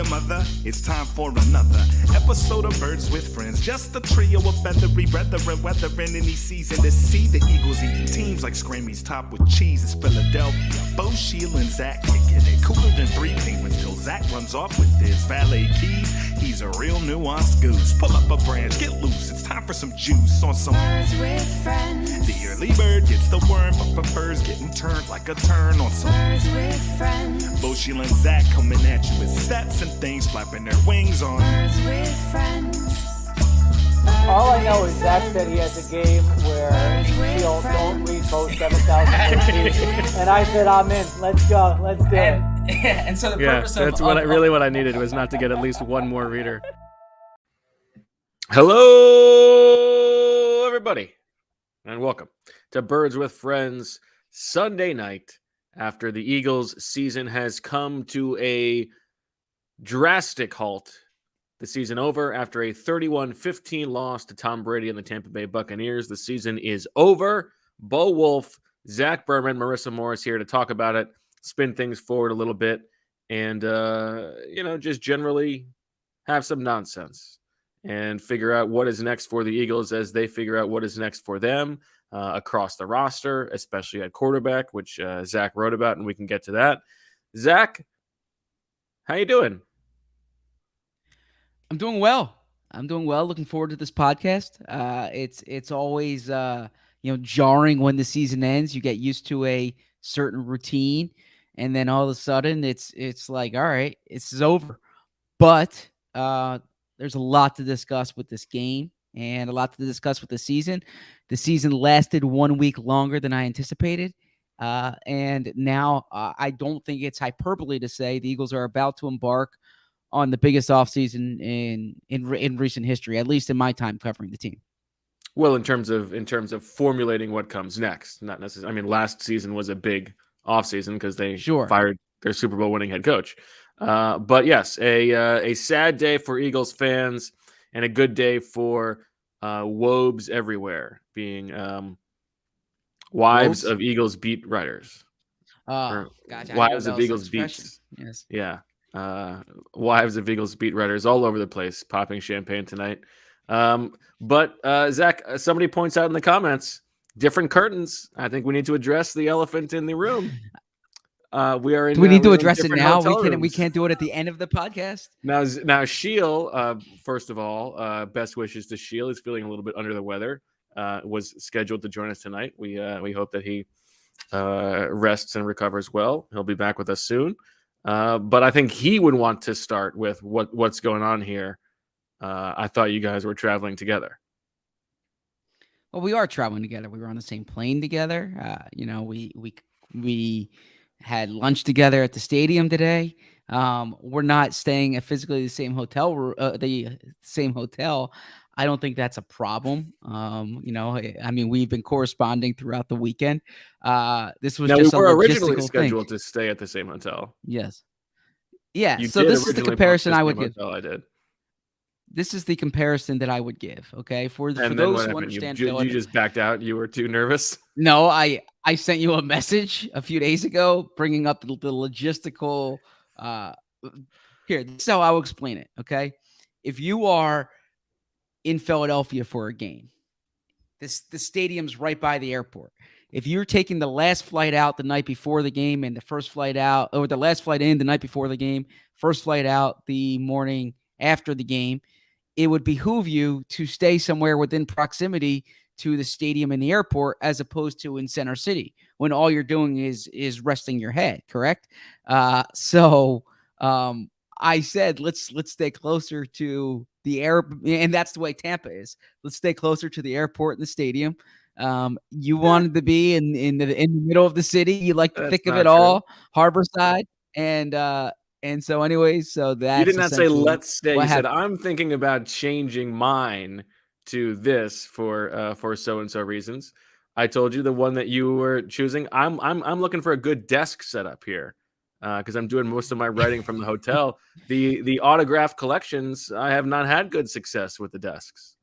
your mother. It's time for another episode of Birds with Friends. Just a trio of feathery brethren weathering any season to see the Eagles eating teams like Scrammy's top with cheese. It's Philadelphia. Bo, Sheila, and Zach kicking it cooler than 3 penguins till Zach runs off with his valet keys. He's a real nuanced goose. Pull up a branch, get loose. It's time for some juice on some Birds with Friends. The early bird gets the worm, but prefers getting turned like a turn on some Birds with Friends. Bo, Sheila, and Zach coming at you with stats and things flapping their wings on Birds with Friends. All I know is Zach said he has a game where he'll don't read both 7,000 and I said, I'm in. Let's go. Let's do it. And so the purpose that's of what I needed was not to get at least one more reader. Hello, everybody, and welcome to Birds with Friends Sunday night after the Eagles season has come to a drastic halt. The season over after a 31-15 loss to Tom Brady and the Tampa Bay Buccaneers. The season is over. Bo Wulf, Zach Berman, Marissa Morris here to talk about it, spin things forward a little bit, and, just generally have some nonsense and figure out what is next for the Eagles as they figure out what is next for them across the roster, especially at quarterback, which Zach wrote about, and we can get to that. Zach, how you doing? I'm doing well. Looking forward to this podcast. It's always jarring when the season ends. You get used to a certain routine, and then all of a sudden it's like, all right, this is over. But there's a lot to discuss with this game and a lot to discuss with the season. The season lasted 1 week longer than I anticipated. And now I don't think it's hyperbole to say the Eagles are about to embark on the biggest offseason in recent history, at least in my time covering the team. Well, in terms of formulating what comes next, not necessarily. I mean, last season was a big offseason because they fired their Super Bowl winning head coach. But yes, a sad day for Eagles fans and a good day for wobes everywhere, being wives of Eagles beat writers. Wives of Eagles beats. Yes. Yeah. Wives of Eagles beat writers all over the place, popping champagne tonight. But Zach, somebody points out in the comments, different curtains. I think we need to address the elephant in the room. We are in. Do we need to address it now? We Rooms. can't do it at the end of the podcast. Now, Sheil. First of all, best wishes to Sheil. He's feeling a little bit under the weather. Was scheduled to join us tonight. We hope that he rests and recovers well. He'll be back with us soon. But I think he would want to start with what's going on here. I thought you guys were traveling together. Well, we are traveling together. We were on the same plane together. We had lunch together at the stadium today. We're not staying at physically the same hotel. I don't think that's a problem. We've been corresponding throughout the weekend. This was just we were a originally logistical scheduled thing. to stay at the same hotel. Yes. Yeah. You So this is the comparison I would give. I did. This is the comparison that I would give. Okay. For those who understand, you just backed out. You were too nervous. No, I sent you a message a few days ago bringing up the logistical. Here, this is how I will explain it. Okay. If you are in Philadelphia for a game, the stadium's right by the airport. If you're taking the last flight out the night before the game and the first flight out, or the last flight in the night before the game, first flight out the morning after the game, it would behoove you to stay somewhere within proximity to the stadium and the airport, as opposed to in Center City, when all you're doing is resting your head. Correct. So I said, let's stay closer to the air, and that's the way Tampa is. Let's stay closer to the airport and the stadium. You wanted to be in the middle of the city. You like the thick of it all, harbor side, and so anyways, so that you did not say let's stay. You said I'm thinking about changing mine to this for so and so reasons. I told you the one that you were choosing. I'm looking for a good desk setup here. Because I'm doing most of my writing from the hotel. The autograph collections, I have not had good success with the desks.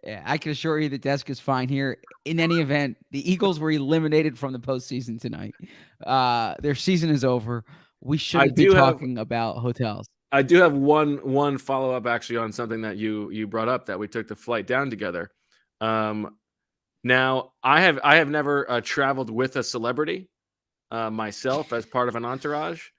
Yeah, I can assure you the desk is fine here. In any event, the Eagles were eliminated from the postseason tonight. Their season is over. We shouldn't be talking about hotels. I do have one follow up actually on something that you brought up, that we took the flight down together. Now I have never traveled with a celebrity myself as part of an entourage,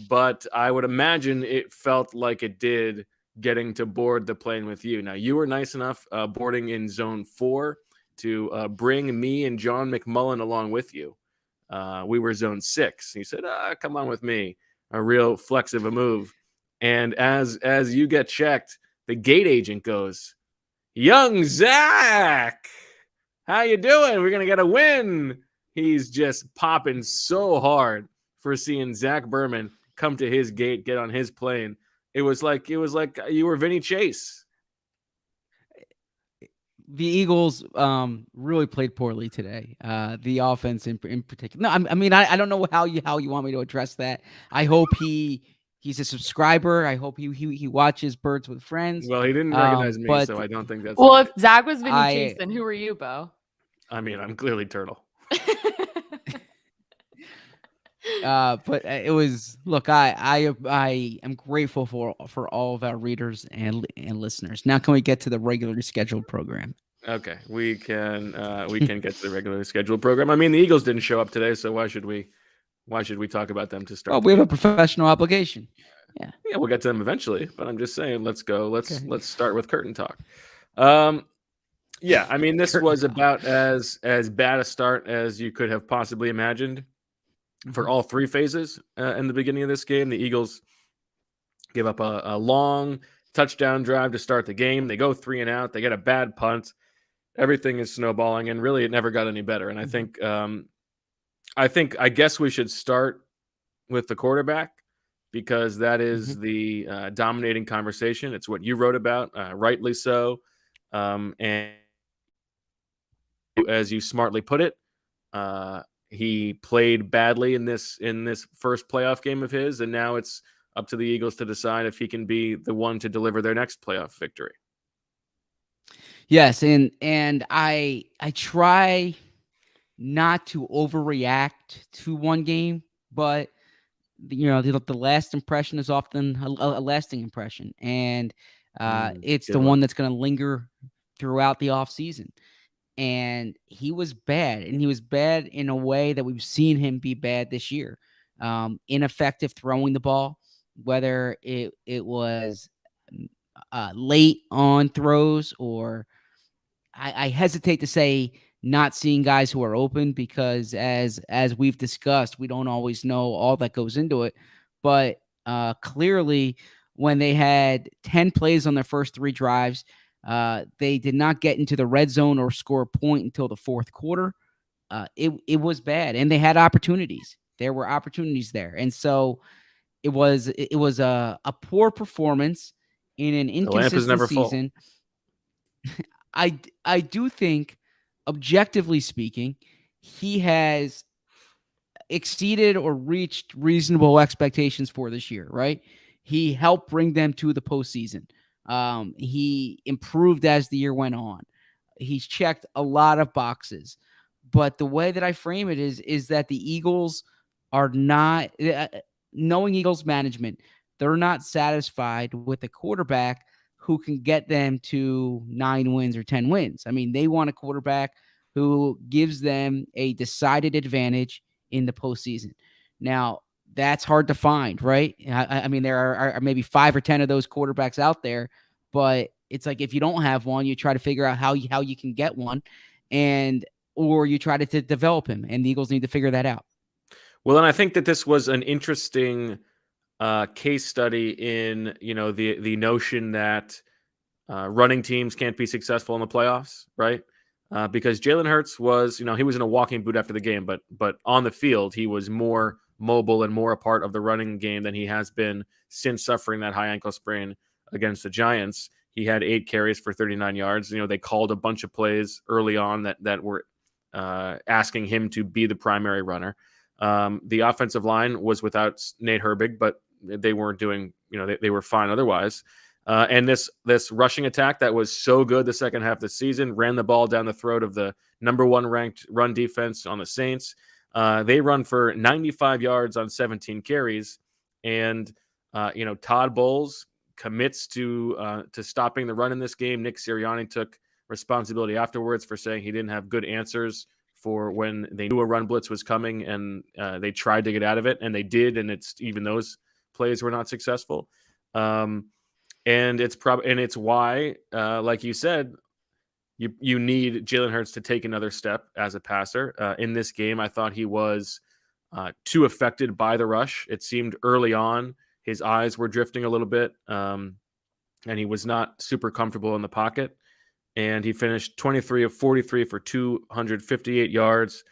but I would imagine it felt like it did getting to board the plane with you. Now you were nice enough boarding in Zone 4 to bring me and John McMullen along with you. We were Zone 6. He said, "Come on with me." A real flex of a move. And as you get checked, the gate agent goes, "Young Zach, how you doing? We're gonna get a win." He's just popping so hard for seeing Zach Berman come to his gate, get on his plane. It was like you were Vinny Chase. The Eagles really played poorly today. The offense in particular. No, I mean I don't know how you want me to address that. I hope he's a subscriber. I hope he watches Birds with Friends. Well, he didn't recognize me, but so I don't think that's. Well, if Zach was Vinny Chase, then who are you, Bo? I mean, I'm clearly Turtle. But it was, look, I am grateful for all of our readers and listeners. Now, can we get to the regularly scheduled program? Okay, we can get to the regularly scheduled program. I mean, the Eagles didn't show up today, so why should we talk about them to start? Well, we have a professional obligation. Yeah, we'll get to them eventually, but I'm just saying, let's go. Let's start with curtain talk. Yeah, I mean, this was about as bad a start as you could have possibly imagined for all three phases in the beginning of this game. The Eagles give up a long touchdown drive to start the game. They go 3 and out. They get a bad punt. Everything is snowballing, and really, it never got any better. And I guess we should start with the quarterback, because that is the dominating conversation. It's what you wrote about, rightly so. And as you smartly put it, he played badly in this first playoff game of his, and now it's up to the Eagles to decide if he can be the one to deliver their next playoff victory. Yes, and I try not to overreact to one game, but the last impression is often a lasting impression, and it's the one that's going to linger throughout the offseason. And he was bad, and he was bad in a way that we've seen him be bad this year. Ineffective throwing the ball, whether it was late on throws, or I hesitate to say not seeing guys who are open, because as we've discussed, we don't always know all that goes into it. But clearly, when they had 10 plays on their first 3 drives, they did not get into the red zone or score a point until the fourth quarter. It was bad, and they had opportunities. There were opportunities there, and so it was a poor performance in an inconsistent season. I do think, objectively speaking, he has exceeded or reached reasonable expectations for this year, right? He helped bring them to the postseason. He improved as the year went on. He's checked a lot of boxes. But the way that I frame it is that the Eagles are not, knowing Eagles management, they're not satisfied with a quarterback who can get them to 9 wins or 10 wins. I mean, they want a quarterback who gives them a decided advantage in the postseason. Now, that's hard to find, right? I mean, there are maybe 5 or 10 of those quarterbacks out there, but it's like, if you don't have one, you try to figure out how you can get one, or you try to develop him, and the Eagles need to figure that out. Well, and I think that this was an interesting case study in, the notion that running teams can't be successful in the playoffs, right? Because Jalen Hurts was, he was in a walking boot after the game, but on the field, he was more mobile and more a part of the running game than he has been since suffering that high ankle sprain against the Giants. He had 8 carries for 39 yards. They called a bunch of plays early on that were asking him to be the primary runner. The offensive line was without Nate Herbig, but they weren't doing, they were fine otherwise. And this rushing attack that was so good the second half of the season ran the ball down the throat of the number 1 ranked run defense on the Saints. They run for 95 yards on 17 carries. And Todd Bowles commits to stopping the run in this game. Nick Sirianni took responsibility afterwards for saying he didn't have good answers for when they knew a run blitz was coming and they tried to get out of it, and they did, and even those plays were not successful. And it's why, like you said, you need Jalen Hurts to take another step as a passer. In this game, I thought he was too affected by the rush. It seemed early on his eyes were drifting a little bit, and he was not super comfortable in the pocket. And he finished 23 of 43 for 258 yards,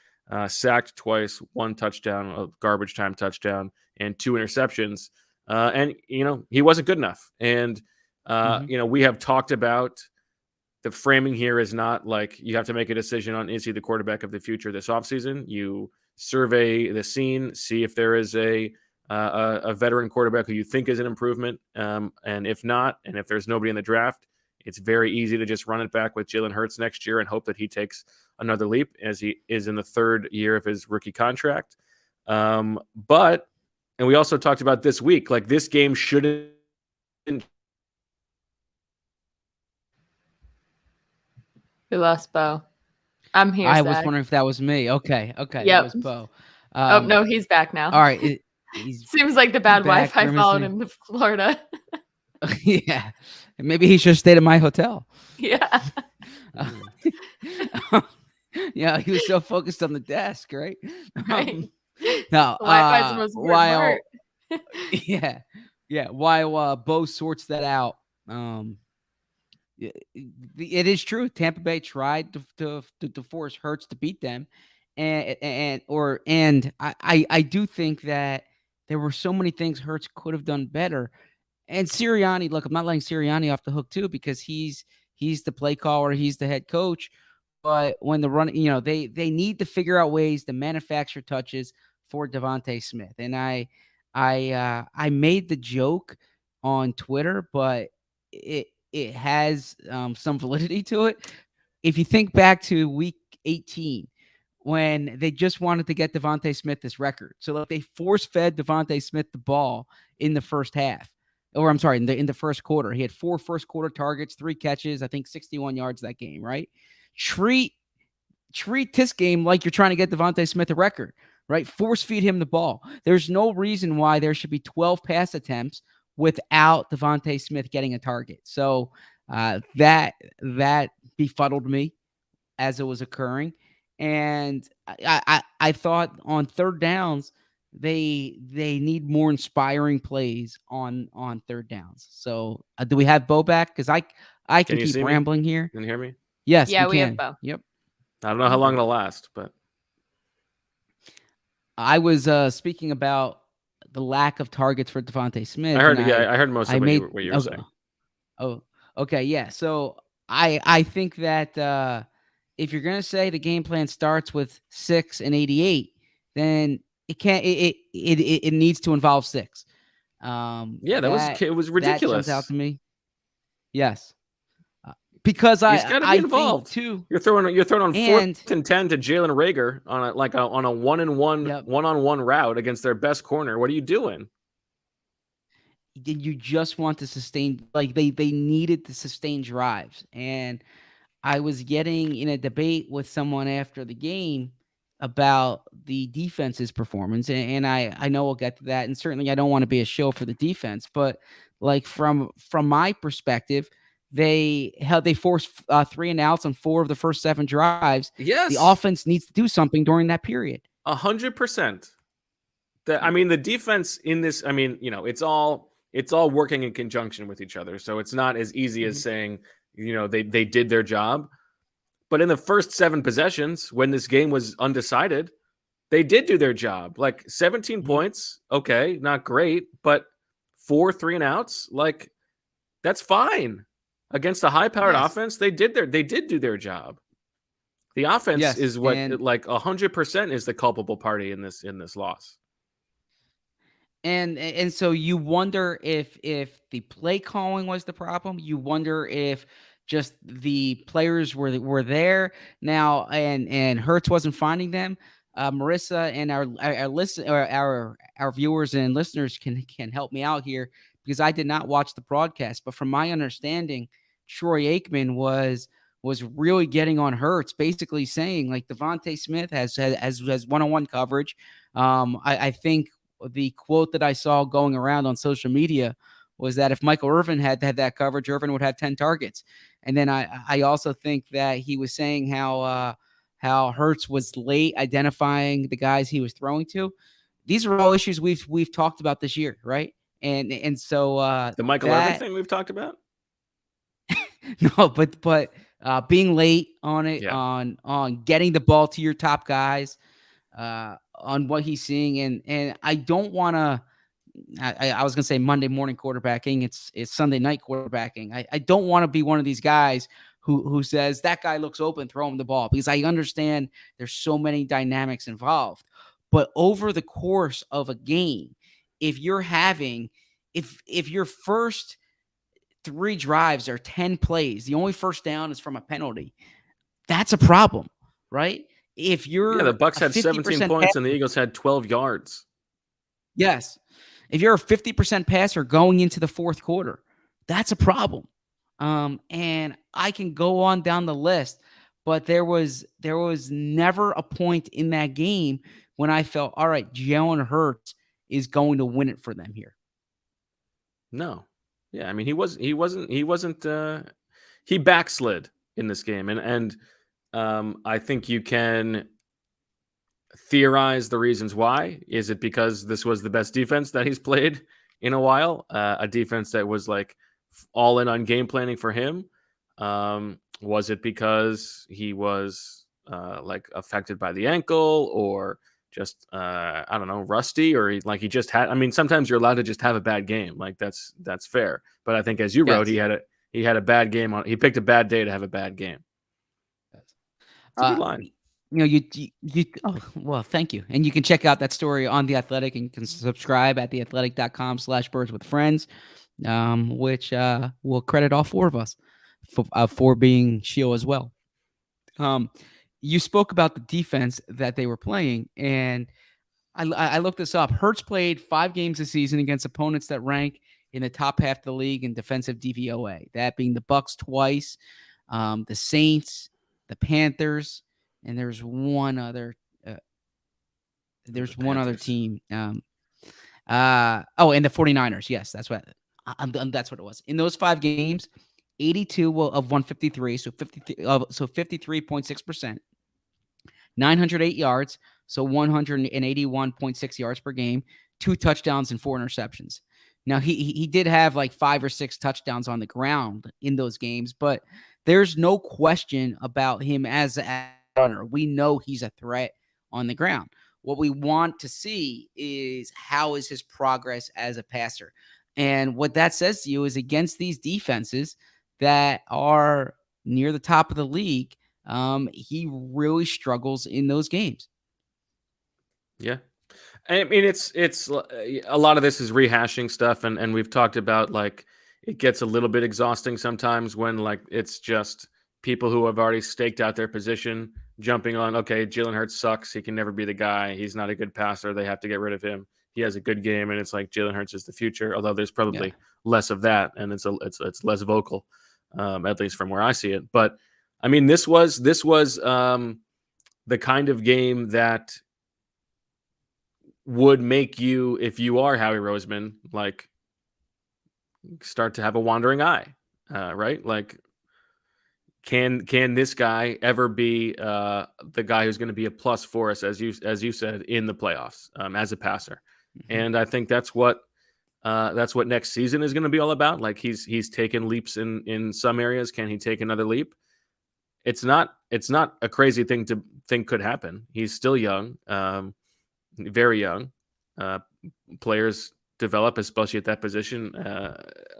sacked twice, 1 touchdown, a garbage time touchdown, and 2 interceptions. And he wasn't good enough. And we have talked about the framing here is not like you have to make a decision on is he the quarterback of the future this offseason. You survey the scene, see if there is a veteran quarterback who you think is an improvement. And if not, and if there's nobody in the draft, it's very easy to just run it back with Jalen Hurts next year and hope that he takes another leap as he is in the 3rd year of his rookie contract. And we also talked about this week, like this game shouldn't. We lost Bo. I'm here. I was wondering if that was me. Okay. Yep. That was Bo. No, he's back now. All right. Seems like the bad back, Wi-Fi followed him to Florida. Yeah. Maybe he should have stayed at my hotel. Yeah. Yeah, he was so focused on the desk, right? Right. No, Wi-Fi's the most while part. while Bo sorts that out, it is true. Tampa Bay tried to force Hurts to beat them, and I do think that there were so many things Hurts could have done better. And Sirianni, look, I'm not letting Sirianni off the hook too, because he's the play caller, he's the head coach. But when the run, they need to figure out ways to manufacture touches for Devontae Smith. And I made the joke on Twitter, but it has some validity to it. If you think back to week 18, when they just wanted to get Devontae Smith this record, so like they force-fed Devontae Smith the ball in the first half. Or I'm sorry, in the first quarter. He had 4 first-quarter targets, 3 catches, I think 61 yards that game, right? Treat this game like you're trying to get Devontae Smith a record, right? Force feed him the ball. There's no reason why there should be 12 pass attempts without Devontae Smith getting a target. So that befuddled me as it was occurring. And I thought on third downs, they need more inspiring plays on third downs. So do we have Bo back? Because I can keep rambling here. Can you hear me? Yes. Yeah, we can. have Bo. Yep. I don't know how long it'll last, but I was speaking about the lack of targets for Devontae Smith. I heard most of what you were saying. Oh, okay, yeah. So I think that if you're gonna say the game plan starts with 6 and 88, then it can't. It needs to involve 6. It was ridiculous. That jumps out to me. Yes. Because he's got to be involved too. You're throwing on 4th and 10 to Jalen Reagor on a 1-on-1 one-on-one route against their best corner. What are you doing? You just want to sustain, like they needed to sustain drives. And I was getting in a debate with someone after the game about the defense's performance, and I know we'll get to that. And certainly I don't want to be a show for the defense, but like from my perspective, they forced 3 and outs on 4 of the first 7 drives. Yes. The offense needs to do something during that period. 100%. The defense in this, it's all working in conjunction with each other. So it's not as easy as saying, they did their job. But in the first 7 possessions, when this game was undecided, they did do their job. Like 17 points, okay, not great, but 4 3 and outs, like that's fine. Against a high-powered offense, they did do their job. The offense is what 100% is the culpable party in this loss. And so you wonder if the play calling was the problem. You wonder if just the players were there now and Hurts wasn't finding them. Marissa and our viewers and listeners can help me out here because I did not watch the broadcast. But from my understanding, Troy Aikman was really getting on Hurts, basically saying like Devontae Smith has one-on-one coverage. I think the quote that I saw going around on social media was that if Michael Irvin had that coverage, Irvin would have 10 targets. And then I also think that he was saying how Hurts was late identifying the guys he was throwing to. These are all issues we've talked about this year, right? And so the Michael Irvin thing we've talked about. No, but being late on it, on getting the ball to your top guys, on what he's seeing, and I don't want to. I was gonna say Monday morning quarterbacking. It's Sunday night quarterbacking. I don't want to be one of these guys who says that guy looks open, throw him the ball, because I understand there's so many dynamics involved. But over the course of a game, if your first 3 drives are 10 plays, the only first down is from a penalty, that's a problem, right? If you're the Bucs had 17 points and the Eagles had 12 yards. Yes. If you're a 50% passer going into the fourth quarter, that's a problem. And I can go on down the list, but there was never a point in that game when I felt, all right, Jalen Hurts is going to win it for them here. No. Yeah, I mean he backslid in this game, and I think you can theorize the reasons why. Is it because this was the best defense that he's played in a while? A defense that was like all in on game planning for him? Was it because he was like affected by the ankle, or just I don't know, rusty, or he just had? I mean, sometimes you're allowed to just have a bad game. Like that's fair. But I think, as you wrote, he had a bad game on. He picked a bad day to have a bad game. That's a good line. Well, thank you. And you can check out that story on The Athletic, and you can subscribe at theathletic.com/birdswithfriends, which will credit all 4 of us for being shield as well. You spoke about the defense that they were playing, and I looked this up. Hurts played 5 games this season against opponents that rank in the top half of the league in defensive DVOA, that being the Bucs twice, the Saints, the Panthers, and there's one other team. And the 49ers. Yes, that's what it was. In those 5 games, 82 of 153, so 53.6%. 908 yards, so 181.6 yards per game, 2 touchdowns and 4 interceptions. Now, he did have like 5 or 6 touchdowns on the ground in those games, but there's no question about him as a runner. We know he's a threat on the ground. What we want to see is how is his progress as a passer. And what that says to you is, against these defenses that are near the top of the league, he really struggles in those games. Yeah. I mean, it's a lot of this is rehashing stuff, and we've talked about, like, it gets a little bit exhausting sometimes when, like, it's just people who have already staked out their position jumping on, okay, Jalen Hurts sucks, he can never be the guy, he's not a good passer, they have to get rid of him, he has a good game, and it's like Jalen Hurts is the future, although there's probably less of that, and it's less vocal, at least from where I see it. But I mean, this was the kind of game that would make you, if you are Howie Roseman, like, start to have a wandering eye, right? Like, can this guy ever be the guy who's going to be a plus for us, as you said, in the playoffs, as a passer? Mm-hmm. And I think that's what next season is going to be all about. Like, he's taken leaps in some areas. Can he take another leap? It's not a crazy thing to think could happen. He's still young, very young. Players develop, especially at that position,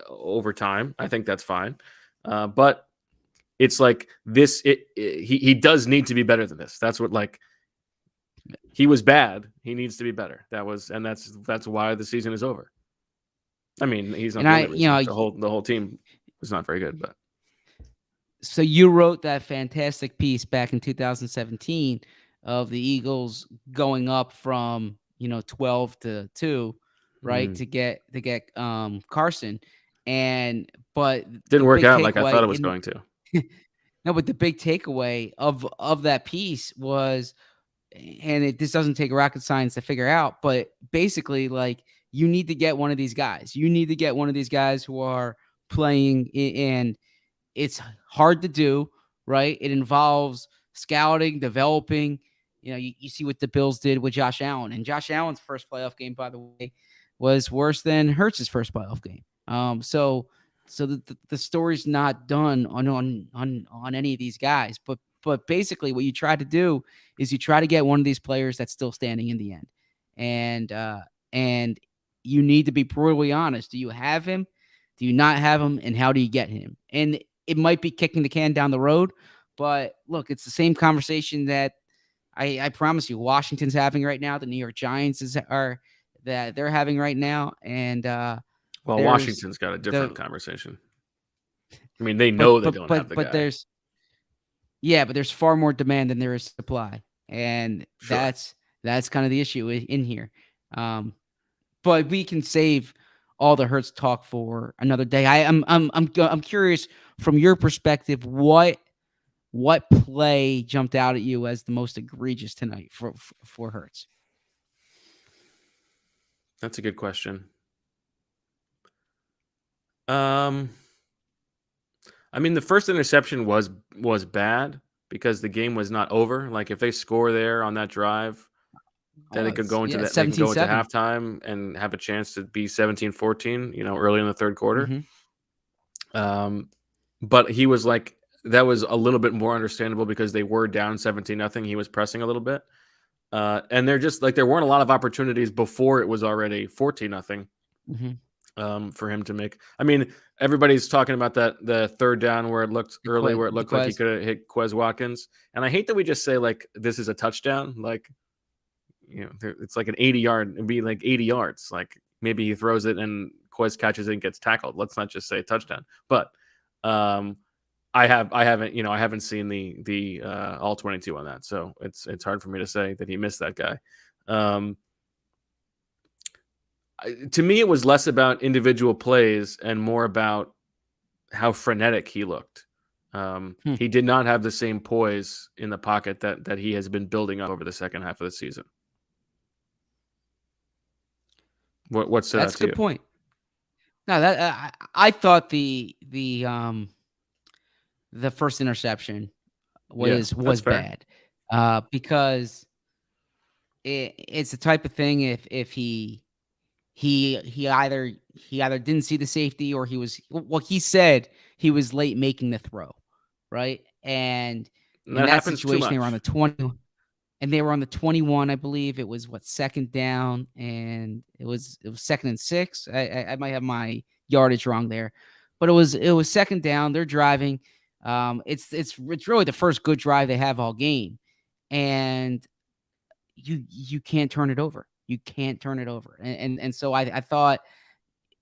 over time. I think that's fine. But it's like this. He does need to be better than this. That's what, like, he was bad. He needs to be better. That's why the season is over. I mean, he's not. The whole team was not very good, but. So you wrote that fantastic piece back in 2017 of the Eagles going up from 12 to 2, right? To get Carson, but Didn't the work big out like I thought takeaway it was going to. no, but the big takeaway of that piece was, and this doesn't take rocket science to figure out, but basically, like, you need to get one of these guys. You need to get one of these guys who are playing, and it's hard to do, right? It involves scouting, developing. You see what the Bills did with Josh Allen, and Josh Allen's first playoff game, by the way, was worse than Hurts's first playoff game. So the story's not done on any of these guys, but basically what you try to do is you try to get one of these players that's still standing in the end, and you need to be brutally honest. Do you have him? Do you not have him? And how do you get him? And it might be kicking the can down the road, but look, it's the same conversation that I promise you Washington's having right now. The New York Giants they're having right now, and well, Washington's got a different conversation. I mean, they know they don't have the guy. But there's far more demand than there is supply, and Sure. that's kind of the issue in here. But we can save all the Hurts talk for another day. I'm curious from your perspective, what play jumped out at you as the most egregious tonight for Hurts? That's a good question. I mean, the first interception was bad because the game was not over. Like, if they score there on that drive, then they could go into that. They can go into halftime and have a chance to be 17-14. Early in the third quarter. Mm-hmm. But he was like, that was a little bit more understandable because they were down 17-0. He was pressing a little bit, and they're just like, there weren't a lot of opportunities before it was already 14-0. For him to make. I mean, everybody's talking about the third down where it looked like he could have hit Quez Watkins. And I hate that we just say, like, this is a touchdown. Like, it's like an 80-yard, it'd be like 80 yards. Like, maybe he throws it and Quez catches it and gets tackled. Let's not just say touchdown. But I haven't seen the all 22 on that. So it's hard for me to say that he missed that guy. To me, it was less about individual plays and more about how frenetic he looked. He did not have the same poise in the pocket that he has been building up over the second half of the season. What's that? That's a good point. No, that I thought the first interception was bad because it's the type of thing if he either didn't see the safety or he said he was late making the throw, right? And in that situation, they were on the 20, and they were on the 21, I believe. It was second down, and it was 2nd and 6. I might have my yardage wrong there, but it was second down. They're driving. It's really the first good drive they have all game, and you can't turn it over. You can't turn it over. And so I thought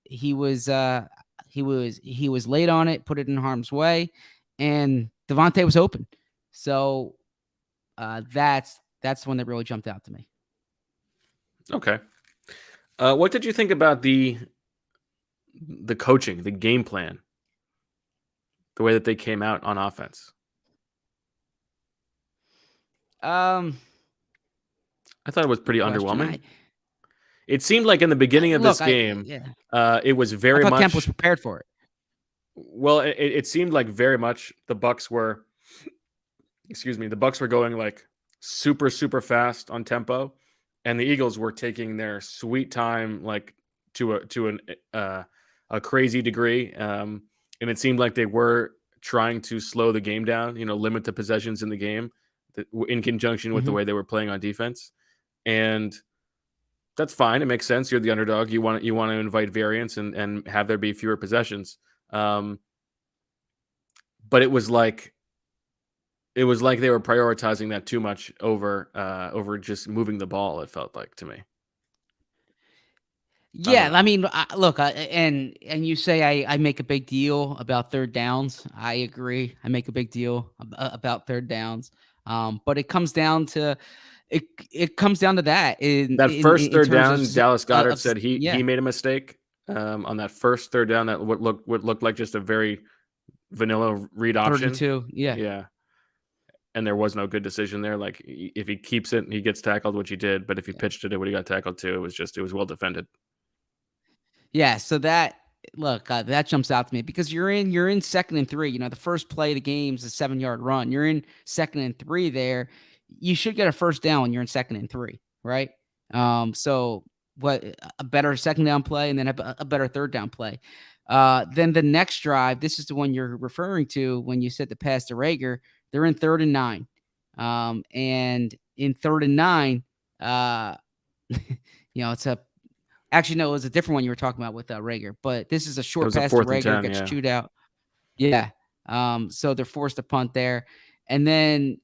he was late on it, put it in harm's way, and Devontae was open. So that's the one that really jumped out to me. Okay. What did you think about the coaching, the game plan, the way that they came out on offense? I thought it was pretty underwhelming. It seemed like in the beginning of this game, it was very much. Kemp was prepared for it. Well, it seemed like very much the Bucs were going like super, super fast on tempo, and the Eagles were taking their sweet time, like to a crazy degree. And it seemed like they were trying to slow the game down, limit the possessions in the game, in conjunction with the way they were playing on defense. And that's fine. It makes sense. You're the underdog. You want to invite variance and have there be fewer possessions. But it was like they were prioritizing that too much over just moving the ball. It felt like to me. Yeah, I mean, look, and you say I make a big deal about third downs. I agree. I make a big deal about third downs. But it comes down to it comes down to that. First third down, of, Dallas Goedert said he made a mistake on that first third down. That would look like just a very vanilla read option. 32, yeah. And there was no good decision there. Like if he keeps it, he gets tackled, which he did. But if he pitched it would he got tackled too. It was well defended. Yeah. So that jumps out to me because you're in 2nd and 3. The first play of the game is a 7-yard run. You're in 2nd and 3 there. You should get a first down when you're in 2nd and 3, right? So what a better 2nd down play and then a better 3rd down play. Then the next drive, this is the one you're referring to when you said the pass to Reagor. They're in 3rd and 9. And in 3rd and 9, it's it was a different one you were talking about with Reagor, but this is a short pass to Reagor, gets chewed out. Yeah. So they're forced to punt there. And then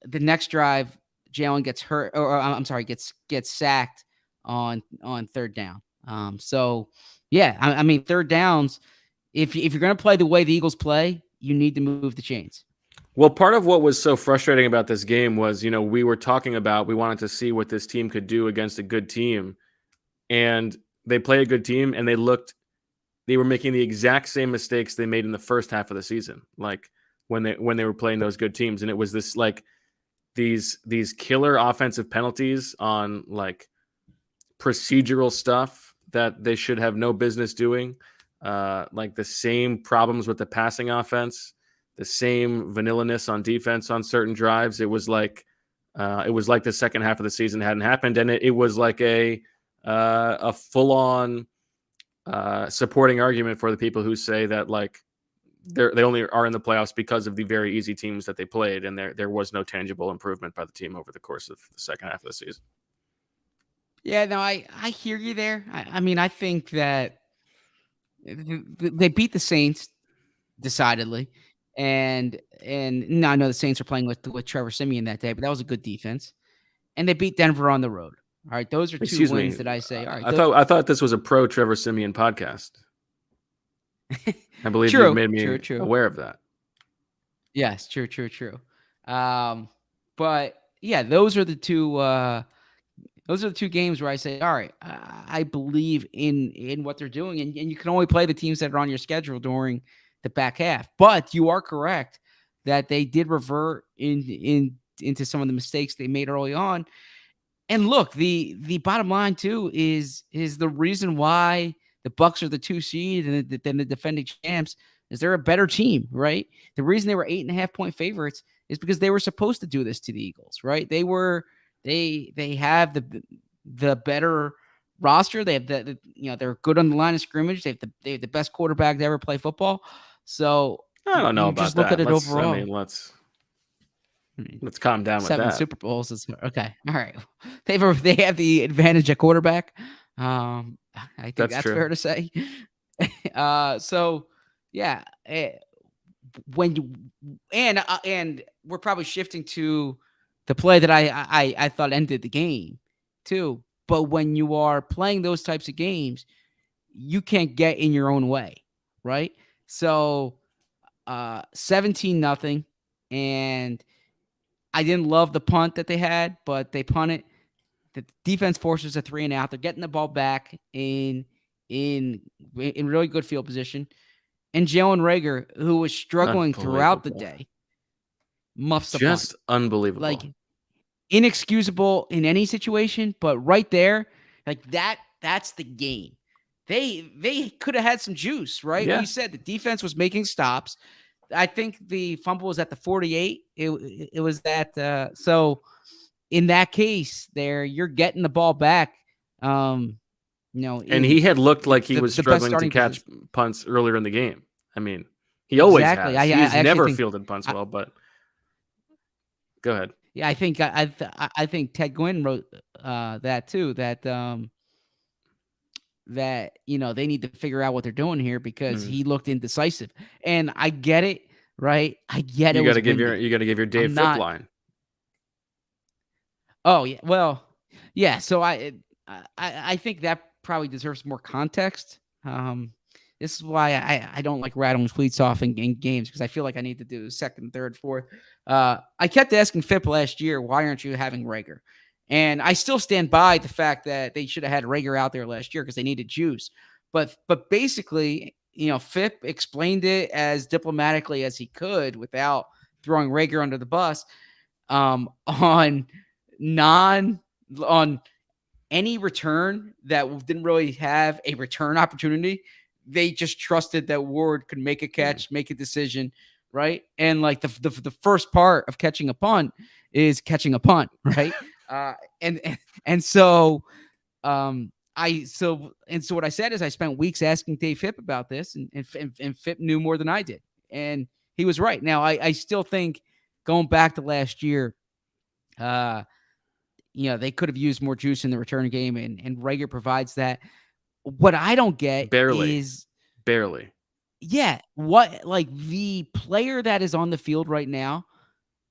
the next drive, Jalen gets hurt, gets sacked on 3rd down. So yeah, I mean, 3rd downs, if you're going to play the way the Eagles play, you need to move the chains. Well, part of what was so frustrating about this game was, we were talking about, we wanted to see what this team could do against a good team. And they play a good team and they were making the exact same mistakes they made in the first half of the season. Like when they were playing those good teams. And it was this like these killer offensive penalties on like procedural stuff that they should have no business doing. Like the same problems with the passing offense, the same vanilla-ness on defense on certain drives. It was like the second half of the season hadn't happened. And it was like a full-on supporting argument for the people who say that like they only are in the playoffs because of the very easy teams that they played, and there was no tangible improvement by the team over the course of the second half of the season. Yeah, no, I hear you there. I mean, I think that they beat the Saints decidedly, and no, I know the Saints are playing with Trevor Siemian that day, but that was a good defense, and they beat Denver on the road. All right, those are two wins that I say. All right, I thought this was a pro Trevor Siemian podcast. I believe you made me aware of that. Yes, true. But yeah, those are the two games where I say, all right, I believe in what they're doing, and you can only play the teams that are on your schedule during the back half. But you are correct that they did revert into some of the mistakes they made early on. And look, the bottom line too is the reason why the Bucs are the 2 seed and then the defending champs is they're a better team, right? The reason they were 8.5-point favorites is because they were supposed to do this to the Eagles, right? They have the better roster. They have they're good on the line of scrimmage. They have the best quarterback to ever play football. So I don't know about just that. Look at it overall. I mean, let's calm down with 7 that. Super Bowls is okay. All right, they have the advantage at quarterback. I think that's fair to say. So yeah, when you and we're probably shifting to the play that I thought ended the game too. But when you are playing those types of games, you can't get in your own way, right? So 17-0, and I didn't love the punt that they had, but they punted. The defense forces a 3 and out. They're getting the ball back in really good field position. And Jalen Reagor, who was struggling throughout the day, muffs the punt. Just unbelievable. Like inexcusable in any situation, but right there, like that's the game. They could have had some juice, right? Yeah. You said the defense was making stops. I think the fumble was at the 48. It was that. So in that case, you're getting the ball back. And he had looked like he was struggling to catch punts earlier in the game. I mean, he always has. He's never fielded punts well, but go ahead. Yeah, I think Ted Gwynn wrote that too. That they need to figure out what they're doing here because he looked indecisive, and I get it, right? I get it. You got to give your Dave Fick line. Oh yeah, well, yeah. So I think that probably deserves more context. This is why I don't like rattling cleats off in games because I feel like I need to do second, third, fourth. I kept asking Fipp last year, why aren't you having Reagor? And I still stand by the fact that they should have had Reagor out there last year because they needed juice. But basically, Phipp explained it as diplomatically as he could without throwing Reagor under the bus. On any return that didn't really have a return opportunity, they just trusted that Ward could make a catch, make a decision, right? And like the first part of catching a punt is catching a punt, right? So what I said is I spent weeks asking Dave Phipp about this, and Phipp knew more than I did, and he was right. Now I still think going back to last year, they could have used more juice in the return game, and Reagor provides that. What I don't get is barely. Yeah, what the player that is on the field right now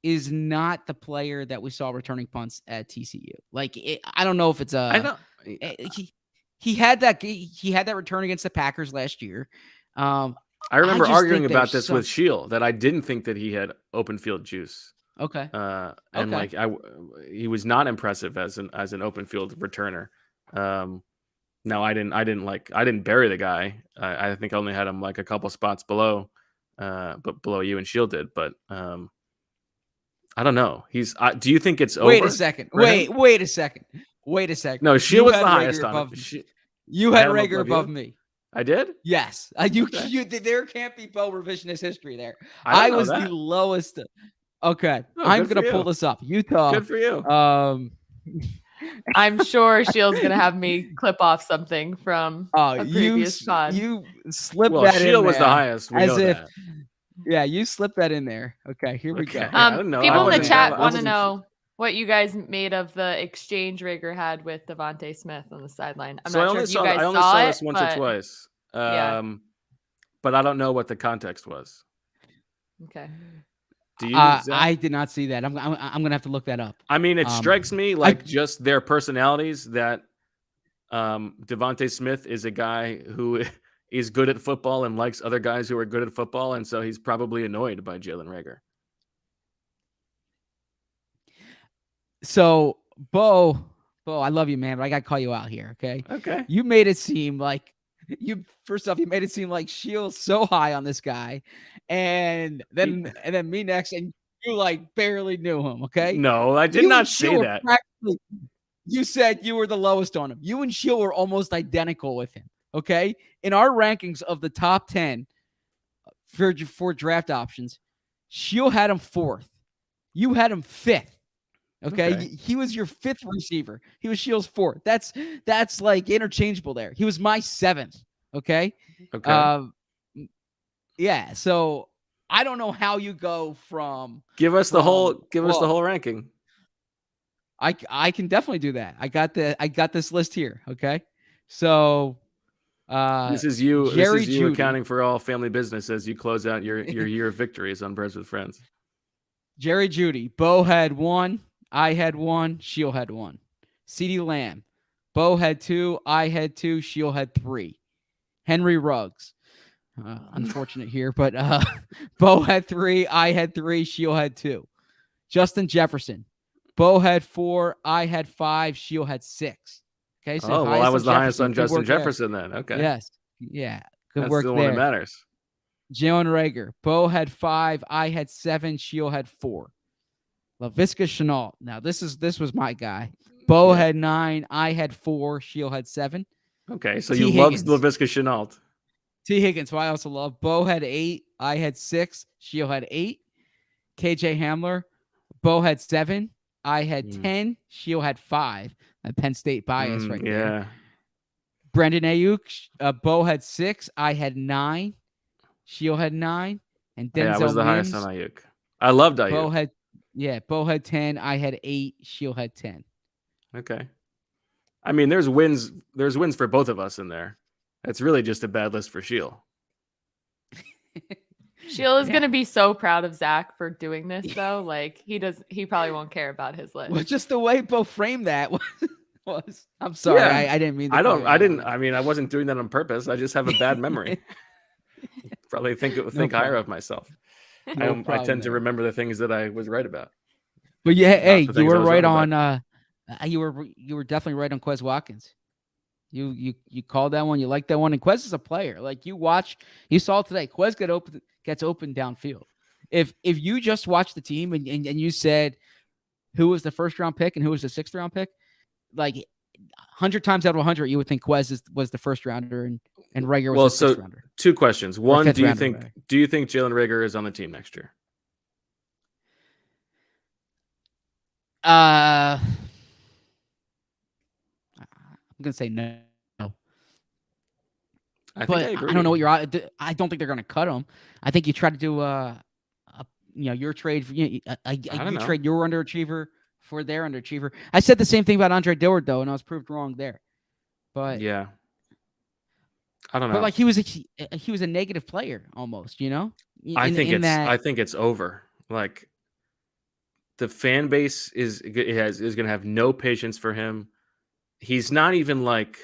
is not the player that we saw returning punts at TCU. I don't know if it's he had that return against the Packers last year. I remember arguing about this with Shield that I didn't think that he had open field juice. Okay. He was not impressive as an open field returner. No, I didn't bury the guy. I think I only had him like a couple spots below, but below you and Shield did. But I don't know. Do you think it's over? Wait a second. Wait a second. No, Shield was the highest on it. You had Reagor above me. I did? Yes. There can't be Bo revisionist history there. I was the lowest. Okay. I'm going to pull this up. Utah. Good for you. I'm sure Shield's going to have me clip off something from a previous pod. You slipped that in there. Shield was the highest. We know that. Yeah, you slipped that in there. Okay, here we go. People in the chat want to know what you guys made of the exchange Reagor had with Devontae Smith on the sideline. I'm not sure if you guys I only saw this once or twice. But I don't know what the context was. Okay. Do you? I did not see that. I'm gonna have to look that up. I mean, it strikes me like just their personalities that Devontae Smith is a guy who is good at football and likes other guys who are good at football, and so he's probably annoyed by Jalen Reagor. So, Bo, I love you, man, but I gotta call you out here, okay? Okay. You made it seem like you made it seem like Shield's so high on this guy, and then me next, and you like barely knew him, okay? No, I did not say that. You said you were the lowest on him. You and Shield were almost identical with him, okay? In our rankings of the top 10 for draft options, Shield had him 4th. You had him 5th. Okay. He was your 5th receiver. He was Shield's 4th. That's like interchangeable there. He was my 7th. Okay. Yeah. So I don't know how you go from give us the whole ranking. I can definitely do that. I got this list here. Okay. So this is you accounting for all family business as you close out your year of victories on Birds with Friends. Jerry Jeudy, Bo had 1. I had 1, Shield had 1. CeeDee Lamb, Bo had 2, I had 2, Shield had 3. Henry Ruggs, unfortunate here, but Bo had 3, I had 3, Shield had 2. Justin Jefferson, Bo had 4, I had 5, Shield had 6. Okay, so I was the highest on Justin Jefferson then. Okay. Yes. Yeah. Good That's work the there. one that matters. Jalen Reagor, Bo had 5, I had 7, Shield had 4. Laviska Shenault. Now this was my guy. Bo had 9, I had 4, Shield had 7. Okay, so you love Laviska Shenault. T. Higgins, who I also love. Bo had 8, I had 6, Shield had 8. KJ Hamler, Bo had 7, I had 10, Shield had 5. A Penn State bias right there. Brandon Ayuk, Bo had 6, I had 9, Shield had 9, and Denzel I was the highest on Ayuk. I loved Ayuk. Bo had 10, I had 8, Shield had 10. Okay. I mean, there's wins for both of us in there. It's really just a bad list for Shield. Shield is going to be so proud of Zach for doing this, though. Like he probably won't care about his list. Well, just the way Bo framed that was. I'm sorry, I didn't mean. I mean, I wasn't doing that on purpose. I just have a bad memory. Probably think higher of myself. I tend to remember the things that I was right about. But yeah, hey, you were right on. You were definitely right on Quez Watkins. You called that one. You like that one. And Quez is a player. Like you saw today. Quez gets open downfield. If you just watch the team and you said who was the first round pick and who was the 6th round pick, like 100 times out of 100, you would think Quez was the first rounder and Reagor was the 6th rounder. 2 questions. One, do you think rather. Jalen Reagor is on the team next year? I'm gonna say no. I don't know what I don't think they're gonna cut him. I think you try to do your trade. You trade your underachiever for their underachiever. I said the same thing about Andre Dillard though, and I was proved wrong there. But yeah, I don't know. But like he was a negative player almost. I think it's over. Like the fan base is going to have no patience for him. He's not even like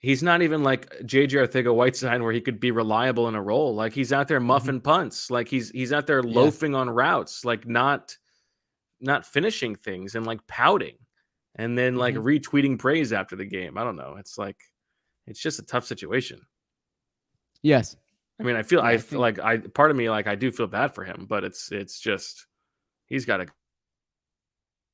JJ Arcega-Whiteside where he could be reliable in a role. Like he's out there muffing punts. Like he's out there loafing on routes, like not finishing things and like pouting and then like retweeting praise after the game. I don't know. It's like, it's just a tough situation. Yes. I mean, part of me, like I do feel bad for him, but it's just, he's got to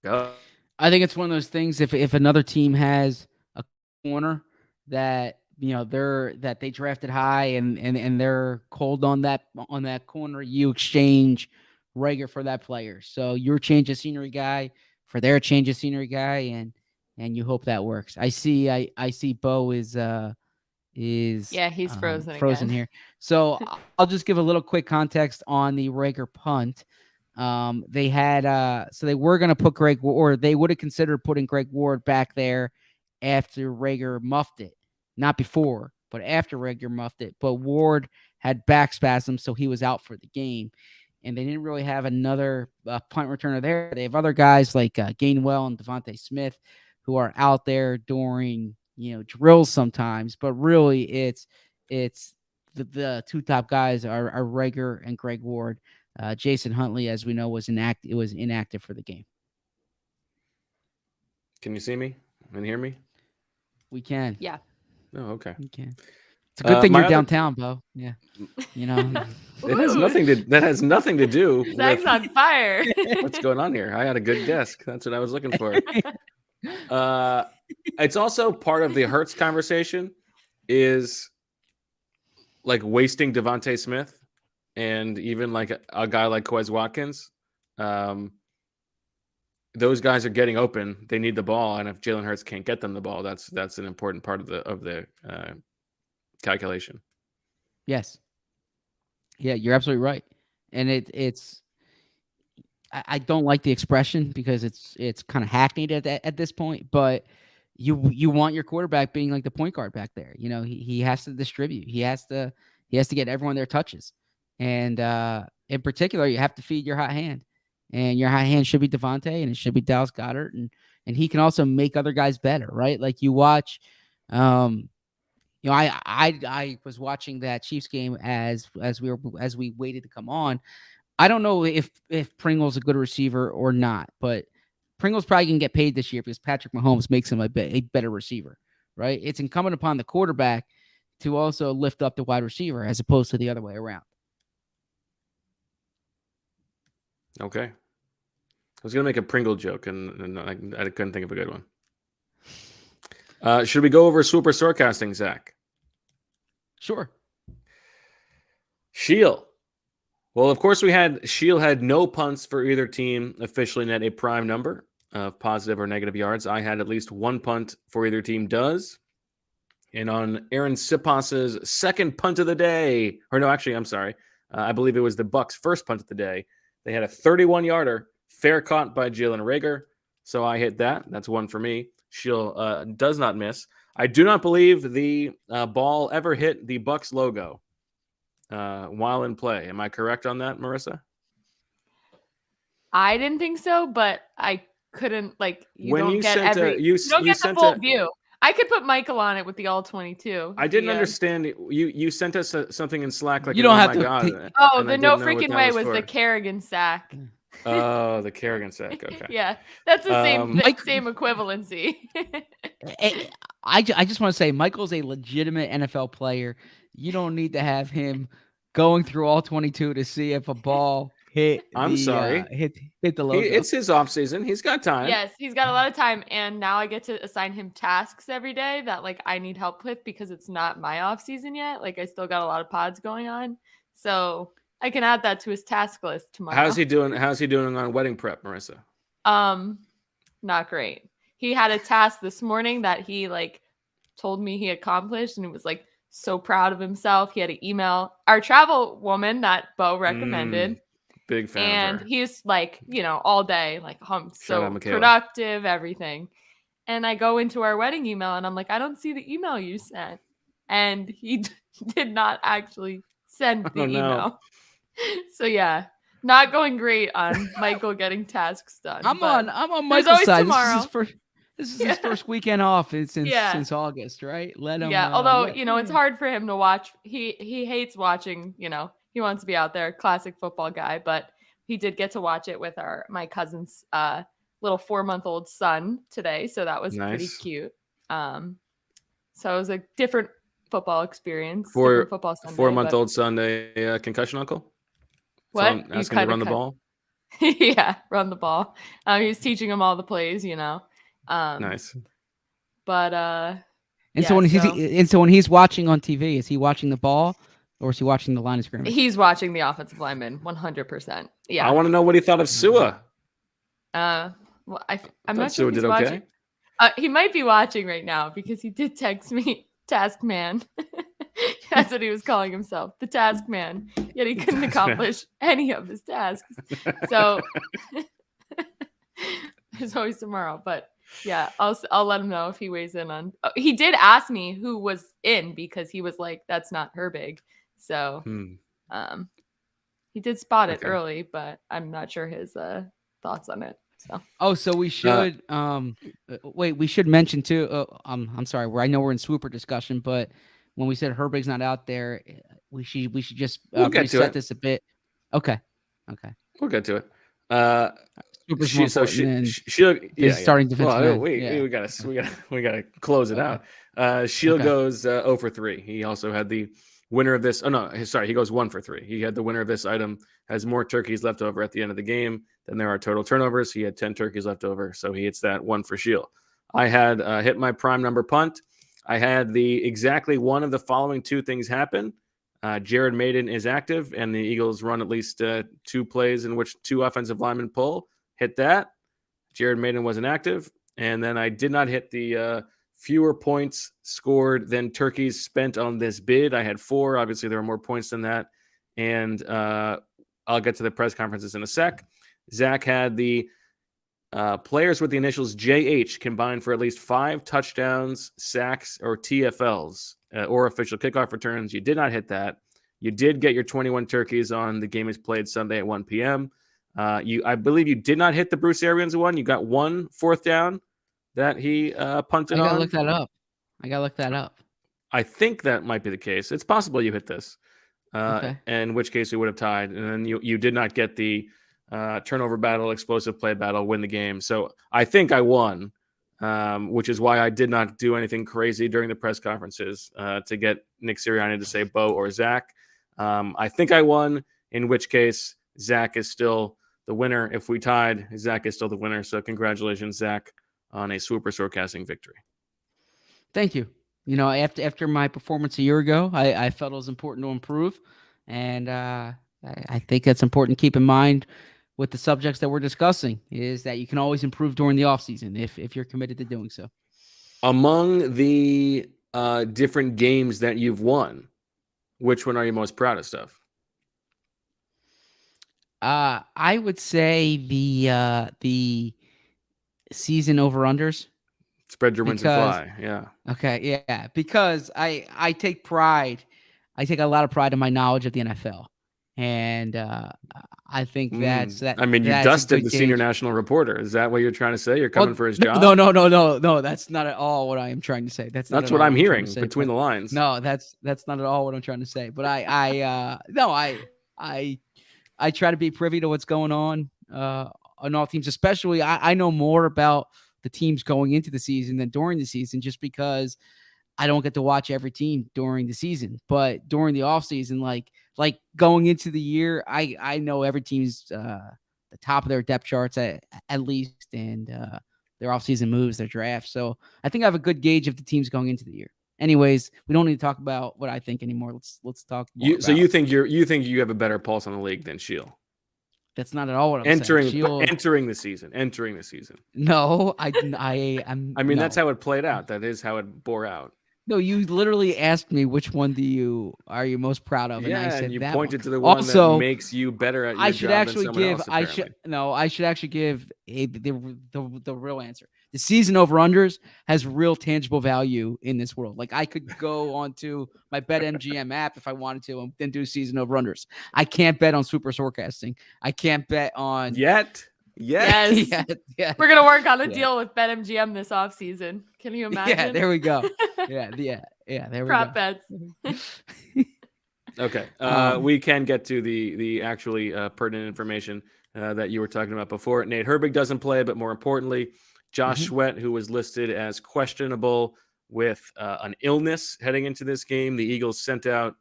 go. I think it's one of those things. If another team has a corner that that they drafted high and they're cold on that corner, you exchange Reagor for that player. So your change of scenery guy for their change of scenery guy, and you hope that works. I see Bo is he's frozen here. So I'll just give a little quick context on the Reagor punt. They had so they were going to put they would have considered putting Greg Ward back there after Reagor muffed it, not before, but after Reagor muffed it. But Ward had back spasms, so he was out for the game, and they didn't really have another punt returner there. They have other guys like Gainwell and Devontae Smith who are out there during drills sometimes, but really it's the 2 top guys are Reagor and Greg Ward. Jason Huntley, as we know, was inactive for the game. Can you see me and hear me? We can. Yeah. Oh, okay. We can. It's a good thing you're downtown, Bo. Yeah. That has nothing to do Zach's with on fire. What's going on here. I had a good desk. That's what I was looking for. It's also part of the Hurts conversation is like wasting Devontae Smith and even like a guy like Quez Watkins. Those guys are getting open. They need the ball, and if Jalen Hurts can't get them the ball, that's an important part of the calculation. Yes. Yeah, you're absolutely right. And it's I don't like the expression because it's kind of hackneyed at this point, but you want your quarterback being like the point guard back there. He has to distribute. He has to get everyone their touches. And in particular, you have to feed your hot hand. And your hot hand should be Devontae, and it should be Dallas Goedert, and he can also make other guys better, right? Like you watch, I was watching that Chiefs game as we waited to come on. I don't know if Pringle's a good receiver or not, but Pringle's probably going to get paid this year because Patrick Mahomes makes him a better receiver, right? It's incumbent upon the quarterback to also lift up the wide receiver as opposed to the other way around. Okay. I was going to make a Pringle joke, and I couldn't think of a good one. Should we go over Superstore casting, Zach? Sure. Shield. Well, of course, Shield had no punts for either team officially net a prime number of positive or negative yards. I had at least 1 punt for either team does. And on Aaron Sipas's second punt of the day, or no, actually, I'm sorry. I believe it was the Bucs' first punt of the day. They had a 31-yarder, fair caught by Jalen Reagor. So I hit that. That's 1 for me. Shield does not miss. I do not believe the ball ever hit the Bucs logo while in play. Am I correct on that, Marissa? I didn't think so, but I couldn't you don't get the full view. I could put Michael on it with the all 22. I didn't understand. You sent us something in Slack. Like you don't have to. The no freaking way was the Kerrigan sack. Oh, the Kerrigan sack. Okay. Yeah, that's the same Mike- same equivalency. I just want to say Michael's a legitimate NFL player. You don't need to have him going through all 22 to see if a ball hit hit the logo. It's his off season. He's got time. Yes, he's got a lot of time, and now I get to assign him tasks every day that like I need help with because it's not my off season yet. Like I still got a lot of pods going on, so I can add that to his task list tomorrow. How's he doing on wedding prep, Marissa? Not great. He had a task this morning that he like told me he accomplished, and he was like so proud of himself. He had to email our travel woman that Bo recommended. Big fan and of her. He's like, all day, like I'm Shout out so Michaela. productive, everything. And I go into our wedding email and I'm like, I don't see the email you sent. And he did not actually send the email. So yeah, not going great on Michael getting tasks done. I'm on Michael's side. Tomorrow. This is his first weekend off since August, right? Let him. Yeah, although it's hard for him to watch. He hates watching. He wants to be out there, classic football guy. But he did get to watch it with my cousin's little 4-month-old son today, so that was pretty cute. So it was a different football experience. Different football Sunday, 4-month-old son, a concussion uncle. What? So asking to run the ball. Yeah, run the ball. He was teaching him all the plays. Nice. But so when he's watching on TV, is he watching the ball or is he watching the line of scrimmage? He's watching the offensive lineman 100%. Yeah. I want to know what he thought of Sua. Well, I'm not Sua sure if he's did watching. okay. He might be watching right now because he did text me Task Man. That's what he was calling himself, the Task Man. Yet he couldn't accomplish any of his tasks. So there's always tomorrow, but yeah, I'll let him know if he weighs in on. He did ask me who was in because he was like, "That's not Herbig." So, he did spot it early, but I'm not sure his thoughts on it. So we should wait. We should mention too. I'm sorry. I know we're in swooper discussion, but when we said Herbig's not out there, we should just reset this a bit. Okay. We'll get to it. She's starting to defensive. We gotta close it out. Shield goes 0 for 3. He also had the winner of this. Oh no, sorry, he goes 1 for 3. He had the winner of this item has more turkeys left over at the end of the game than there are total turnovers. He had 10 turkeys left over, so he hits that 1 for Shield. I had hit my prime number punt. I had the exactly one of the following two things happen. Jared Maiden is active, and the Eagles run at least 2 plays in which 2 offensive linemen pull. Hit that. Jared Maiden wasn't active. And then I did not hit the fewer points scored than turkeys spent on this bid. I had 4. Obviously, there are more points than that. And I'll get to the press conferences in a sec. Zach had the players with the initials JH combined for at least 5 touchdowns, sacks, or TFLs, or official kickoff returns. You did not hit that. You did get your 21 turkeys on the game is played Sunday at 1 p.m. I believe you did not hit the Bruce Arians one. You got 1 4th down that he punted on. I gotta look that up. I think that might be the case. It's possible you hit this, in which case we would have tied. And then you did not get the turnover battle, explosive play battle, win the game. So I think I won, which is why I did not do anything crazy during the press conferences to get Nick Sirianni to say Bo or Zach. I think I won, in which case Zach is still the winner. If we tied, Zach is still the winner. So congratulations, Zach, on a Superstore casting victory. Thank you. After my performance a year ago, I felt it was important to improve. And I think that's important to keep in mind with the subjects that we're discussing, is that you can always improve during the offseason if you're committed to doing so. Among the different games that you've won, which one are you most proudest of? I would say the season over-unders. Spread your wings and fly. Yeah. Okay. Yeah. Because I take pride. I take a lot of pride in my knowledge of the NFL. And I think that's that. I mean, you dusted the senior national reporter. Is that what you're trying to say? You're coming for his job? No. That's not at all what I am trying to say. That's what I'm hearing between the lines. No, that's not at all what I'm trying to say. But I try to be privy to what's going on on all teams. Especially, I know more about the teams going into the season than during the season, just because I don't get to watch every team during the season. But during the offseason, like going into the year, I know every team's the top of their depth charts at least, and their offseason moves, their drafts. So I think I have a good gauge of the teams going into the year. Anyways, we don't need to talk about what I think anymore. Let's talk more So you think you have a better pulse on the league than Sheil? That's not at all what I'm entering saying. Entering the season. No, I'm. I mean, no. that's how it played out. That is how it bore out. No, you literally asked me which one are you most proud of, and I said and you that pointed one. to the one Also, that makes you better at your I should job actually than someone give. else, I apparently. should actually give the real answer. The season over unders has real tangible value in this world. Like I could go onto my BetMGM app if I wanted to, and then do season over unders. I can't bet on super forecasting. I can't bet on Yet. Yes. yeah. We're gonna work on a deal with BetMGM this offseason. Can you imagine? Yeah, there we go. Yeah, there we go. Prop bets. Okay. We can get to the actually pertinent information that you were talking about before. Nate Herbig doesn't play, but more importantly, Josh Sweat, who was listed as questionable with an illness heading into this game. The Eagles sent out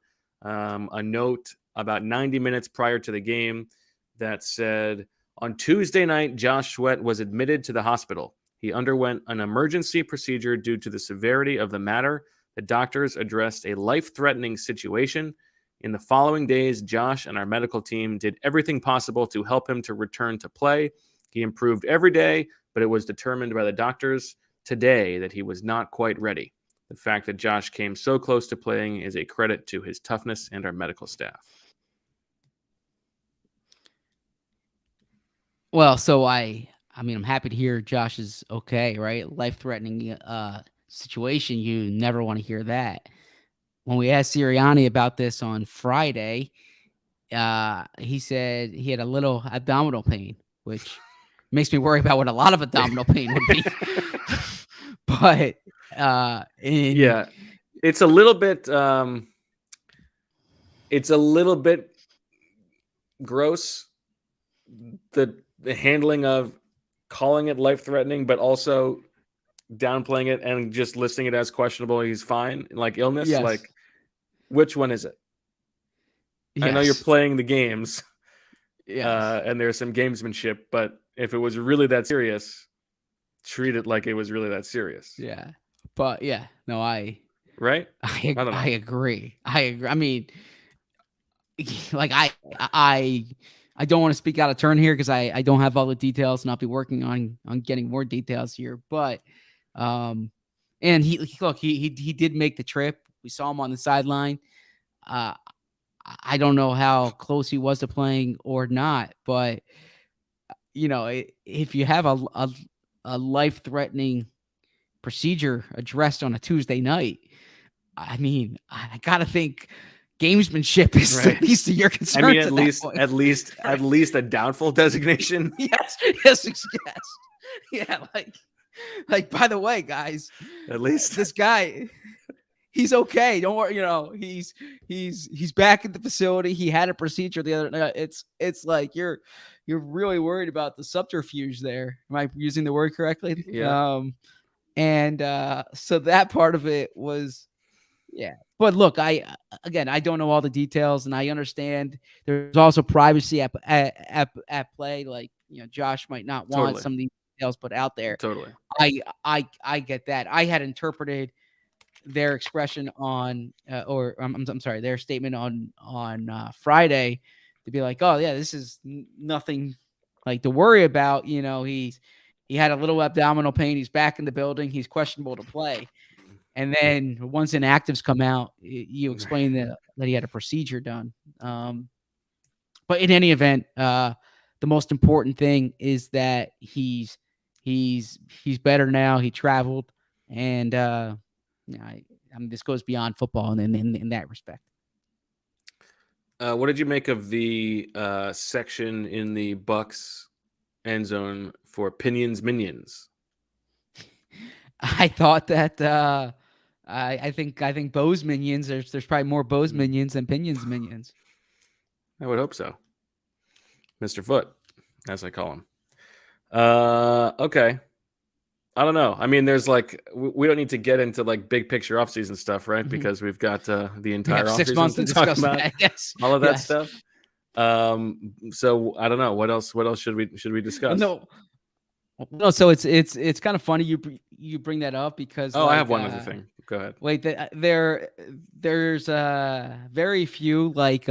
a note about 90 minutes prior to the game that said, on Tuesday night, Josh Sweat was admitted to the hospital. He underwent an emergency procedure due to the severity of the matter. The doctors addressed a life-threatening situation. In the following days, Josh and our medical team did everything possible to help him to return to play. He improved every day, but it was determined by the doctors today that he was not quite ready. The fact that Josh came so close to playing is a credit to his toughness and our medical staff. Well, so I mean, I'm happy to hear Josh is okay, right? Life-threatening situation. You never want to hear that. When we asked Sirianni about this on Friday, he said he had a little abdominal pain, which makes me worry about what a lot of abdominal pain would be. But it's a little bit gross. The handling of calling it life-threatening, but also downplaying it and just listing it as questionable. He's fine, like illness. Yes. Like, which one is it? Yes. I know you're playing the games, and there's some gamesmanship, but if it was really that serious, treat it like it was really that serious. Yeah, but no, I agree. I mean, like I don't want to speak out of turn here because I don't have all the details, and I'll be working on getting more details here. But and he did make the trip. We saw him on the sideline. I don't know how close he was to playing or not, but if you have a life-threatening procedure addressed on a Tuesday night, I mean, I gotta think gamesmanship is at least your concern. I mean, at least a doubtful designation. yes. Yeah, like by the way, guys, at least this guy, he's okay. Don't worry. He's back at the facility. He had a procedure the other night. It's like you're really worried about the subterfuge there. Am I using the word correctly? Yeah. So that part of it was, yeah. But look, I don't know all the details, and I understand there's also privacy at play. Like, Josh might not want some of these details put out there. Totally. I get that. I had interpreted their expression on, I'm sorry, their statement on Friday to be like, oh yeah, this is nothing like to worry about. He had a little abdominal pain. He's back in the building. He's questionable to play. And then once inactives come out, you explain that he had a procedure done. But in any event, the most important thing is that he's better now. He traveled, and I mean, this goes beyond football in that respect. What did you make of the section in the Bucks end zone for Pinions Minions? I thought that I think Bo's Minions. There's probably more Bo's Minions than Pinions Minions. I would hope so, Mr. Foot. as I call him. Okay. I don't know. I mean, there's like we don't need to get into like big picture offseason stuff, right? Mhm. Because we've got the entire We have 6 offseason months to discuss about that. Yes. all of that Yes. stuff. So I don't know what else should we discuss? No. So it's kind of funny you bring that up because I have one other thing. Go ahead. Wait, there's very few like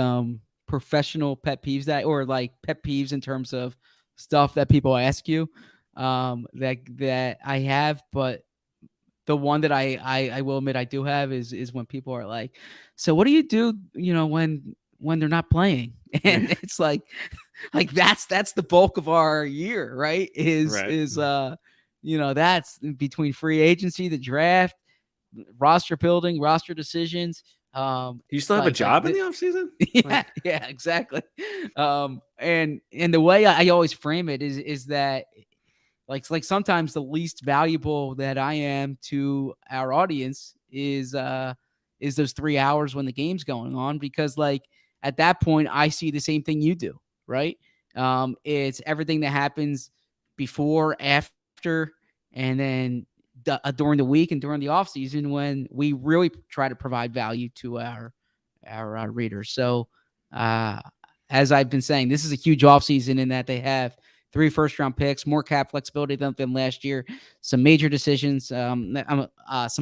professional pet peeves or like pet peeves in terms of stuff that people ask you that I have, but the one that I will admit I do have is when people are like, so what do you do, when they're not playing? And it's like that's the bulk of our year, right? That's between free agency, the draft, roster building, roster decisions. Do you still have a job in the offseason? Yeah, exactly. And the way I always frame it is that like sometimes the least valuable that I am to our audience is those 3 hours when the game's going on, because like at that point I see the same thing you do, right? It's everything that happens before, after, and then during the week and during the off season when we really try to provide value to our readers. So as I've been saying, this is a huge off season in that they have 3 first-round picks, more cap flexibility than last year, some major decisions, some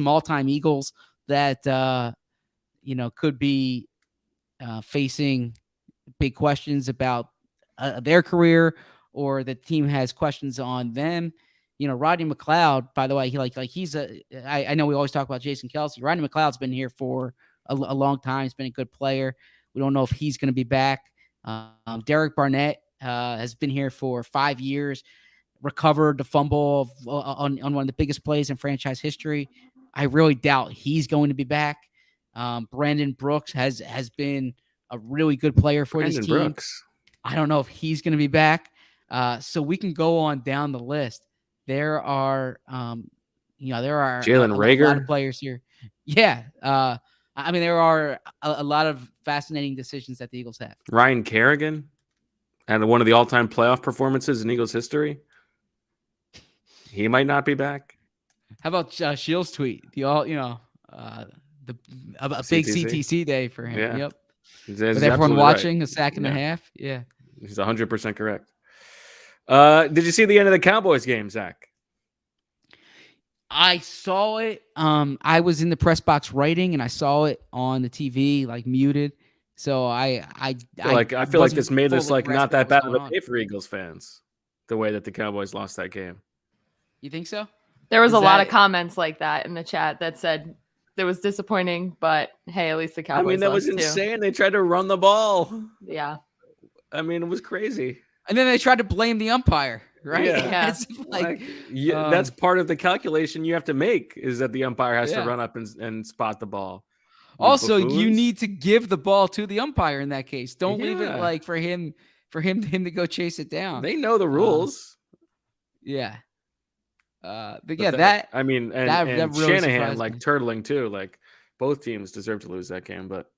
all-time Eagles that could be facing big questions about their career, or the team has questions on them. Rodney McLeod, by the way, I know we always talk about Jason Kelce. Rodney McLeod's been here for a long time. He's been a good player. We don't know if he's going to be back. Derek Barnett has been here for 5 years, recovered the fumble on one of the biggest plays in franchise history. I really doubt he's going to be back. Brandon Brooks has been a really good player for this team. Brooks. I don't know if he's going to be back. So we can go on down the list. There are, Jalen Reagor, a lot of players here. Yeah. I mean, there are a lot of fascinating decisions that the Eagles have. Ryan Kerrigan had one of the all-time playoff performances in Eagles history. He might not be back. How about Shields' tweet? A big CTC day for him. Yeah. Yep. With everyone watching, right. A sack and a half. Yeah. He's 100% correct. Did you see the end of the Cowboys game, Zach? I saw it. I was in the press box writing, and I saw it on the TV, like muted. So I feel like this made this like not that bad of a day for Eagles fans, the way that the Cowboys lost that game. You think so? There was a lot of comments like that in the chat that said it was disappointing, but hey, at least the Cowboys. I mean, that was insane. They tried to run the ball. Yeah. I mean, it was crazy. And then they tried to blame the umpire, right? Yeah. That's part of the calculation you have to make, is that the umpire has to run up and spot the ball. Also, you need to give the ball to the umpire in that case. Don't leave it like for him to go chase it down. They know the rules. Yeah. And that really Shanahan like me. turtling too. Like both teams deserve to lose that game, but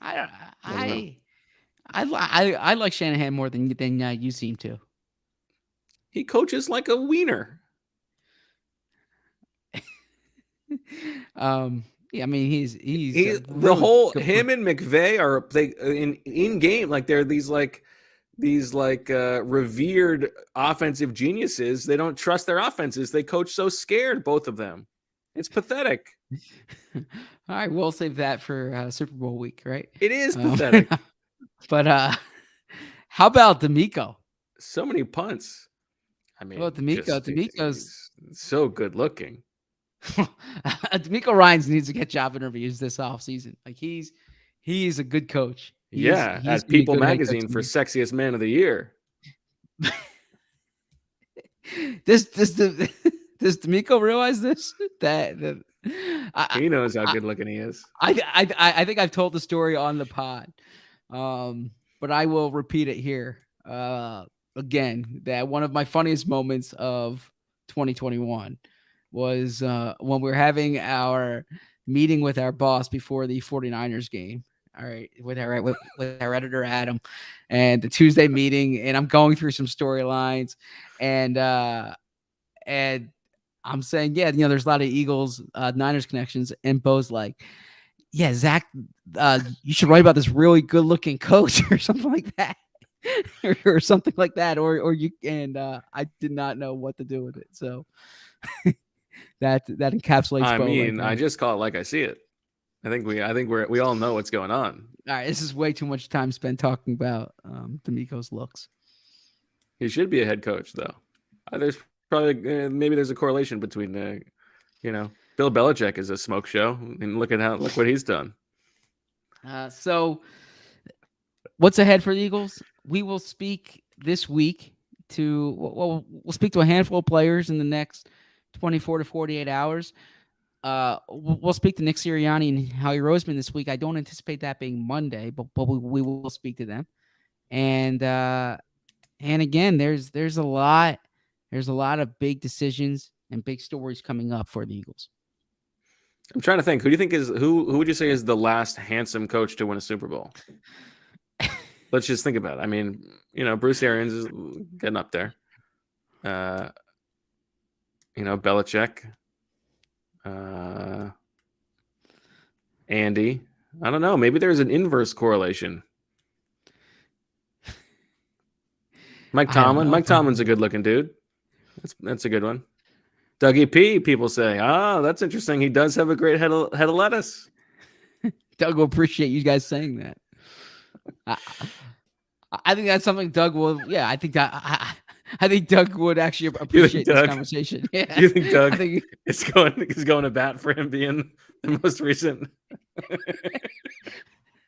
I like Shanahan more than you seem to. He coaches like a wiener. Yeah, I mean he's him and McVay are in game like they're these revered offensive geniuses. They don't trust their offenses. They coach so scared, both of them. It's pathetic. All right, we'll save that for Super Bowl week, right? It is pathetic. But how about D'Amico? So many punts. I mean, D'Amico's so good looking. D'Amico Ryans needs to get job interviews this offseason. Like he's a good coach. He's as People Magazine for sexiest man of the year. Does D'Amico realize this? He knows how good looking he is. I think I've told the story on the pod, but I will repeat it here again. That one of my funniest moments of 2021 was when we were having our meeting with our boss before the 49ers game. all right, with our editor Adam, and the Tuesday meeting, and I'm going through some storylines, and I'm saying, yeah, there's a lot of Eagles Niners connections, and Bo's like, yeah, Zach, you should write about this really good looking coach or something like that. or something like that, or you, and I did not know what to do with it. So that encapsulates. I Bo mean, right I just call it like I see it. I think we all know what's going on. all right, this is way too much time spent talking about D'Amico's looks. He should be a head coach, though. There's probably maybe there's a correlation between Bill Belichick is a smoke show, and look what he's done. So what's ahead for the Eagles? We will speak this week we'll speak to a handful of players in the next 24 to 48 hours. We'll speak to Nick Sirianni and Howie Roseman this week. I don't anticipate that being Monday, but we will speak to them. And again, there's a lot of big decisions and big stories coming up for the Eagles. I'm trying to think. Who would you say is the last handsome coach to win a Super Bowl? Let's just think about it. I mean, Bruce Arians is getting up there. Belichick, Andy. I don't know. Maybe there's an inverse correlation. Mike Tomlin. Mike Tomlin's a good-looking dude. That's a good one. Dougie P. People say, that's interesting. He does have a great head of lettuce. Doug will appreciate you guys saying that. I think that's something Doug will. Yeah, I think Doug would actually appreciate this conversation. Yeah. You think Doug is going to bat for him being the most recent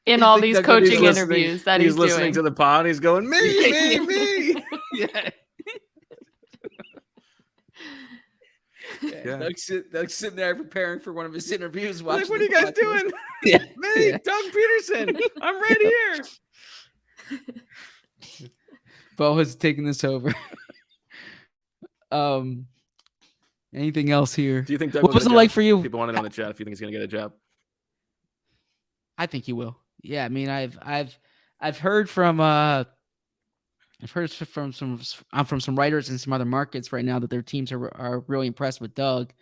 in all these coaching interviews that he's listening to the pod? He's going me. Yeah. Yeah. Doug's sitting there preparing for one of his interviews. Like, what are you guys doing? Yeah. Me, Doug Peterson. I'm right here. Bo has taken this over. Anything else here? Do you think Doug what was it like for you? People want to know in the chat if you think he's going to get a job. I think he will. Yeah, I mean, I've heard from some writers in some other markets right now that their teams are really impressed with Doug.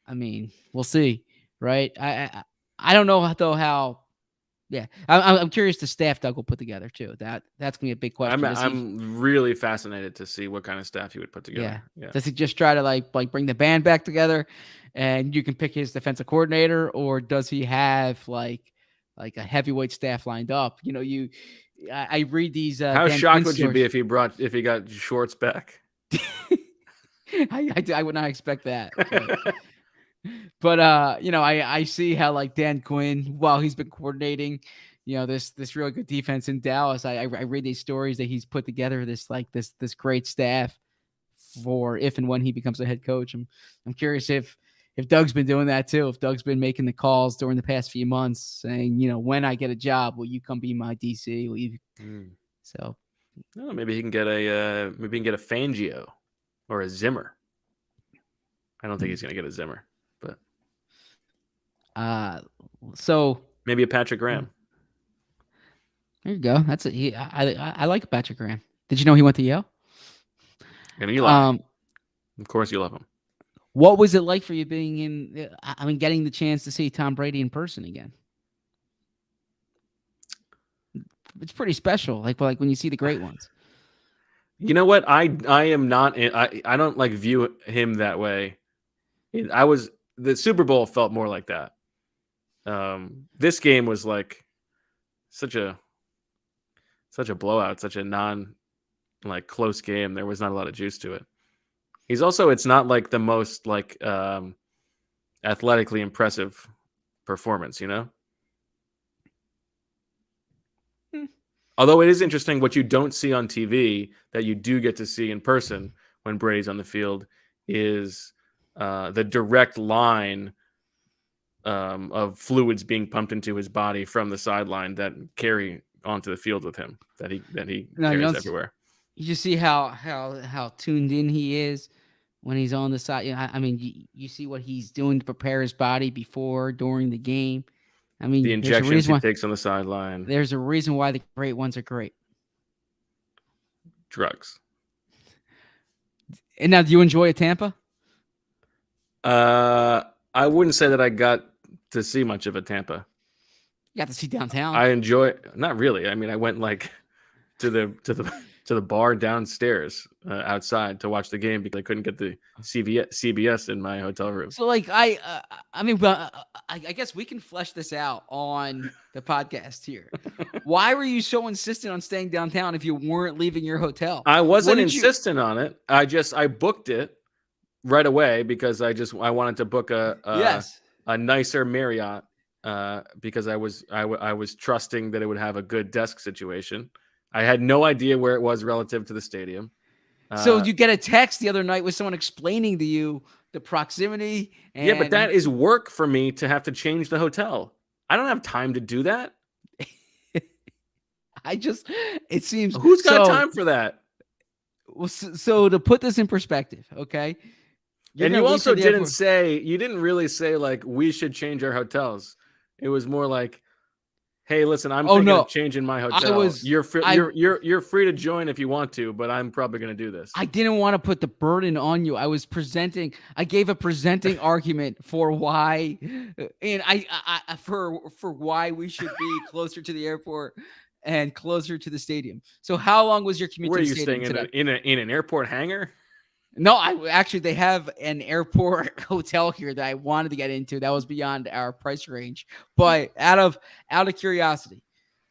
I mean, we'll see, right? I don't know though how. Yeah, I'm curious the staff Doug will put together too. That's gonna be a big question. I'm really fascinated to see what kind of staff he would put together. Yeah. Does he just try to like bring the band back together, and you can pick his defensive coordinator, or does he have like a heavyweight staff lined up? I read these. How shocked would you be if he got Schwartz back? I would not expect that. But I see how like Dan Quinn, while he's been coordinating, this really good defense in Dallas. I read these stories that he's put together this great staff for if and when he becomes a head coach. I'm curious if Doug's been doing that too. If Doug's been making the calls during the past few months, saying, when I get a job, will you come be my DC? Will you? So, maybe he can get a Fangio or a Zimmer. I don't think he's going to get a Zimmer. So maybe a Patrick Graham. There you go. That's it. I like Patrick Graham. Did you know he went to Yale? And you love him. Of course you love him. What was it like for you getting the chance to see Tom Brady in person again? It's pretty special. Like when you see the great ones. You know what? I am not. I don't view him that way. The Super Bowl felt more like that. This game was like such a blowout, such a close game. There was not a lot of juice to it. It's not like the most athletically impressive performance, Although it is interesting what you don't see on TV that you do get to see in person when Brady's on the field is the direct line of fluids being pumped into his body from the sideline that carry onto the field with him that he carries everywhere. You just see how tuned in he is when he's on the side. I mean, you see what he's doing to prepare his body before, during the game. I mean, The injections he takes on the sideline. There's a reason why the great ones are great. Drugs. And now, do you enjoy Tampa? I wouldn't say that I got to see much of a Tampa. You got to see downtown. I enjoy, not really. I mean, I went like to the bar downstairs outside to watch the game because I couldn't get the CBS in my hotel room. So, like, I mean, I guess we can flesh this out on the podcast here. Why were you so insistent on staying downtown if you weren't leaving your hotel? I wasn't insistent on it. I booked it right away because I wanted to book a nicer Marriott because I was trusting that it would have a good desk situation. I had no idea where it was relative to the stadium. So you get a text the other night with someone explaining to you the proximity. And... Yeah, but that is work for me to have to change the hotel. I don't have time to do that. It seems. Who's got time for that? Well, so to put this in perspective, okay. And you also didn't really say like we should change our hotels. It was more like, hey, listen, I'm thinking of changing my hotel. You're free to join if you want to, but I'm probably going to do this. I didn't want to put the burden on you. I gave a presenting argument for why, and for why we should be closer to the airport and closer to the stadium. So how long was your commute? Where to are the you stadium staying today? in an airport hangar? No, they have an airport hotel here that I wanted to get into. That was beyond our price range. But out of curiosity,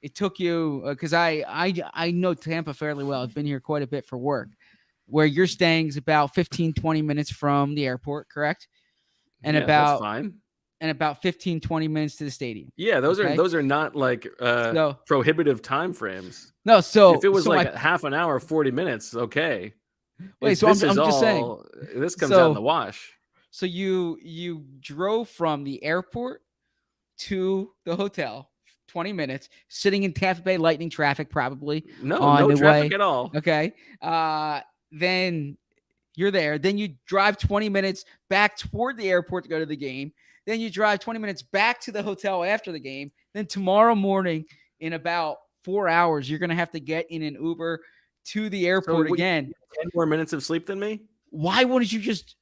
it took you because I know Tampa fairly well. I've been here quite a bit for work. Where you're staying is about 15, 20 minutes from the airport, correct? And that's fine. And about 15, 20 minutes to the stadium. Yeah, those are not like prohibitive time frames. No, so if it was a half an hour, 40 minutes, okay. Wait, so I'm just saying. This comes out in the wash. So you drove from the airport to the hotel, 20 minutes, sitting in Tampa Bay Lightning traffic, probably. No traffic at all. Okay. Then you're there. Then you drive 20 minutes back toward the airport to go to the game. Then you drive 20 minutes back to the hotel after the game. Then tomorrow morning, in about 4 hours, you're going to have to get in an Uber to the airport again. 10 more minutes of sleep than me? Why wouldn't you just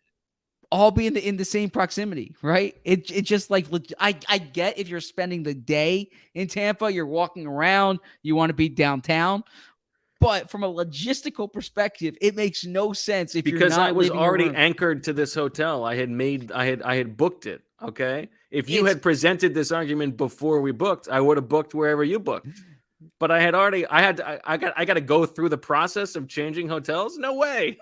all be in the same proximity, right? It just like I get if you're spending the day in Tampa, you're walking around, you want to be downtown. But from a logistical perspective, it makes no sense because I was already anchored to this hotel. I had booked it. Okay. If you had presented this argument before we booked, I would have booked wherever you booked. But I got to go through the process of changing hotels. No way.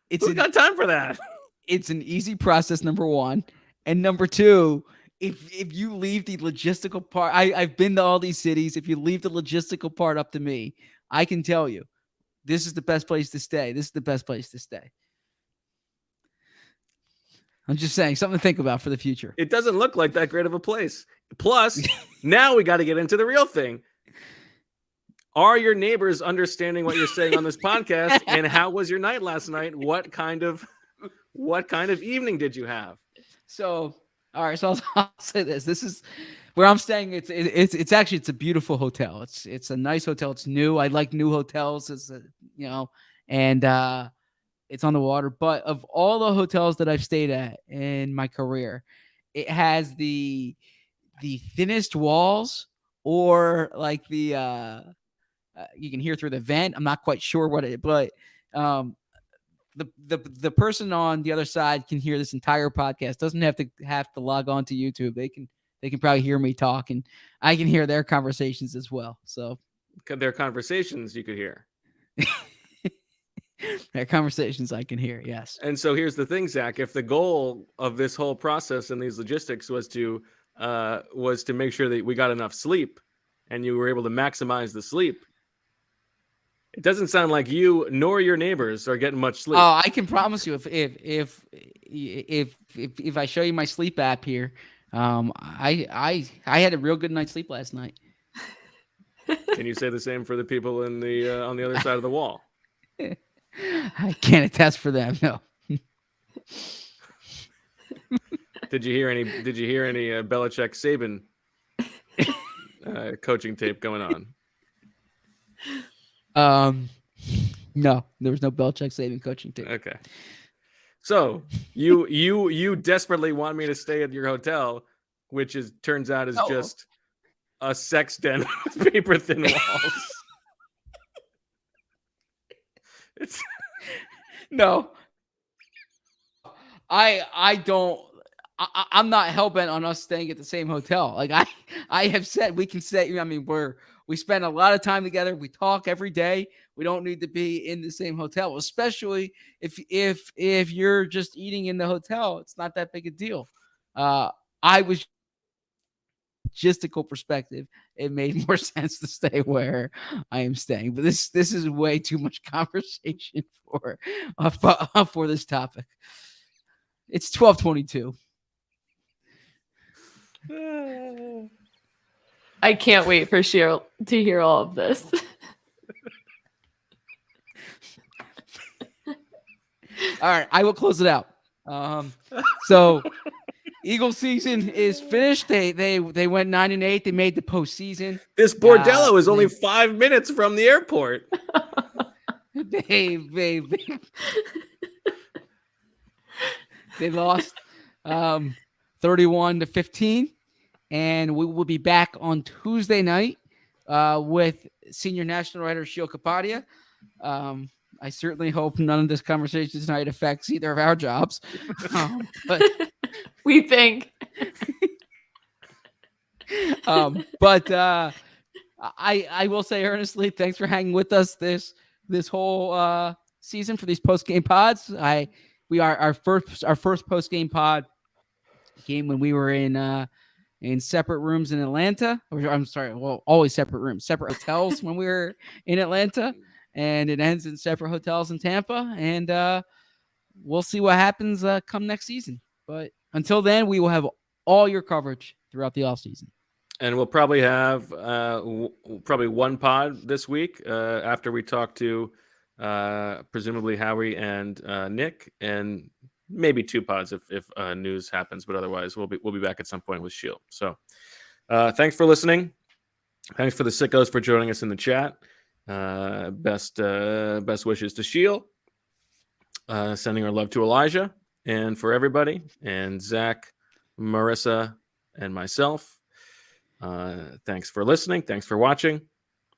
Who's got time for that? It's an easy process, number one. And number two, if you leave the logistical part, I've been to all these cities. If you leave the logistical part up to me, I can tell you, this is the best place to stay. This is the best place to stay. I'm just saying, something to think about for the future. It doesn't look like that great of a place. Plus, now we got to get into the real thing. Are your neighbors understanding what you're saying on this podcast? And how was your night last night? What kind of evening did you have? So, all right. So I'll say this. This is where I'm staying. It's actually a beautiful hotel. It's a nice hotel. It's new. I like new hotels. And it's on the water. But of all the hotels that I've stayed at in my career, it has the thinnest walls, or like the you can hear through the vent. I'm not quite sure what it, but the person on the other side can hear this entire podcast. Doesn't have to log on to YouTube. They can probably hear me talk, and I can hear their conversations as well. So their conversations you could hear. Their conversations I can hear, yes. And so here's the thing, Zach. If the goal of this whole process and these logistics was to make sure that we got enough sleep, and you were able to maximize the sleep, it doesn't sound like you nor your neighbors are getting much sleep. Oh, I can promise you, if I show you my sleep app here, I had a real good night's sleep last night. Can you say the same for the people in the on the other side of the wall? I can't attest for them. No. Did you hear any Belichick Saban coaching tape going on? No, there was no Belichick saving coaching tape. Okay. So you desperately want me to stay at your hotel, which turns out is No. just a sex den with paper thin walls. It's No, I don't. I'm not hell bent on us staying at the same hotel. Like I have said, we can stay. I mean, we spend a lot of time together. We talk every day. We don't need to be in the same hotel, especially if you're just eating in the hotel. It's not that big a deal. I was logistical perspective. It made more sense to stay where I am staying. But this is way too much conversation for this topic. It's 12:22. I can't wait for Cheryl to hear all of this. All right, I will close it out. So Eagle season is finished. They went 9-8. They made the postseason. this bordello is only 5 minutes from the airport. They lost 31-15, and we will be back on Tuesday night with senior national writer Sheil Kapadia. I certainly hope none of this conversation tonight affects either of our jobs. But We think. But I will say earnestly, thanks for hanging with us this whole season for these post game pods. We are our first post game pod came when we were in separate rooms in Atlanta. I'm sorry, well, always separate rooms, separate hotels when we were in Atlanta, and it ends in separate hotels in Tampa. And we'll see what happens come next season. But until then, we will have all your coverage throughout the offseason. And we'll probably have probably one pod this week after we talk to presumably Howie and Nick, and maybe two pods if news happens. But otherwise, we'll be back at some point with Shield. So thanks for listening. Thanks for the sickos for joining us in the chat. Best wishes to Shield. Sending our love to Elijah and for everybody, and Zach, Marissa, and myself. Thanks for listening. Thanks for watching.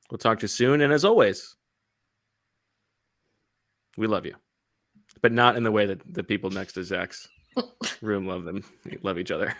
We'll talk to you soon. And as always, we love you, but not in the way that the people next to Zach's room love each other.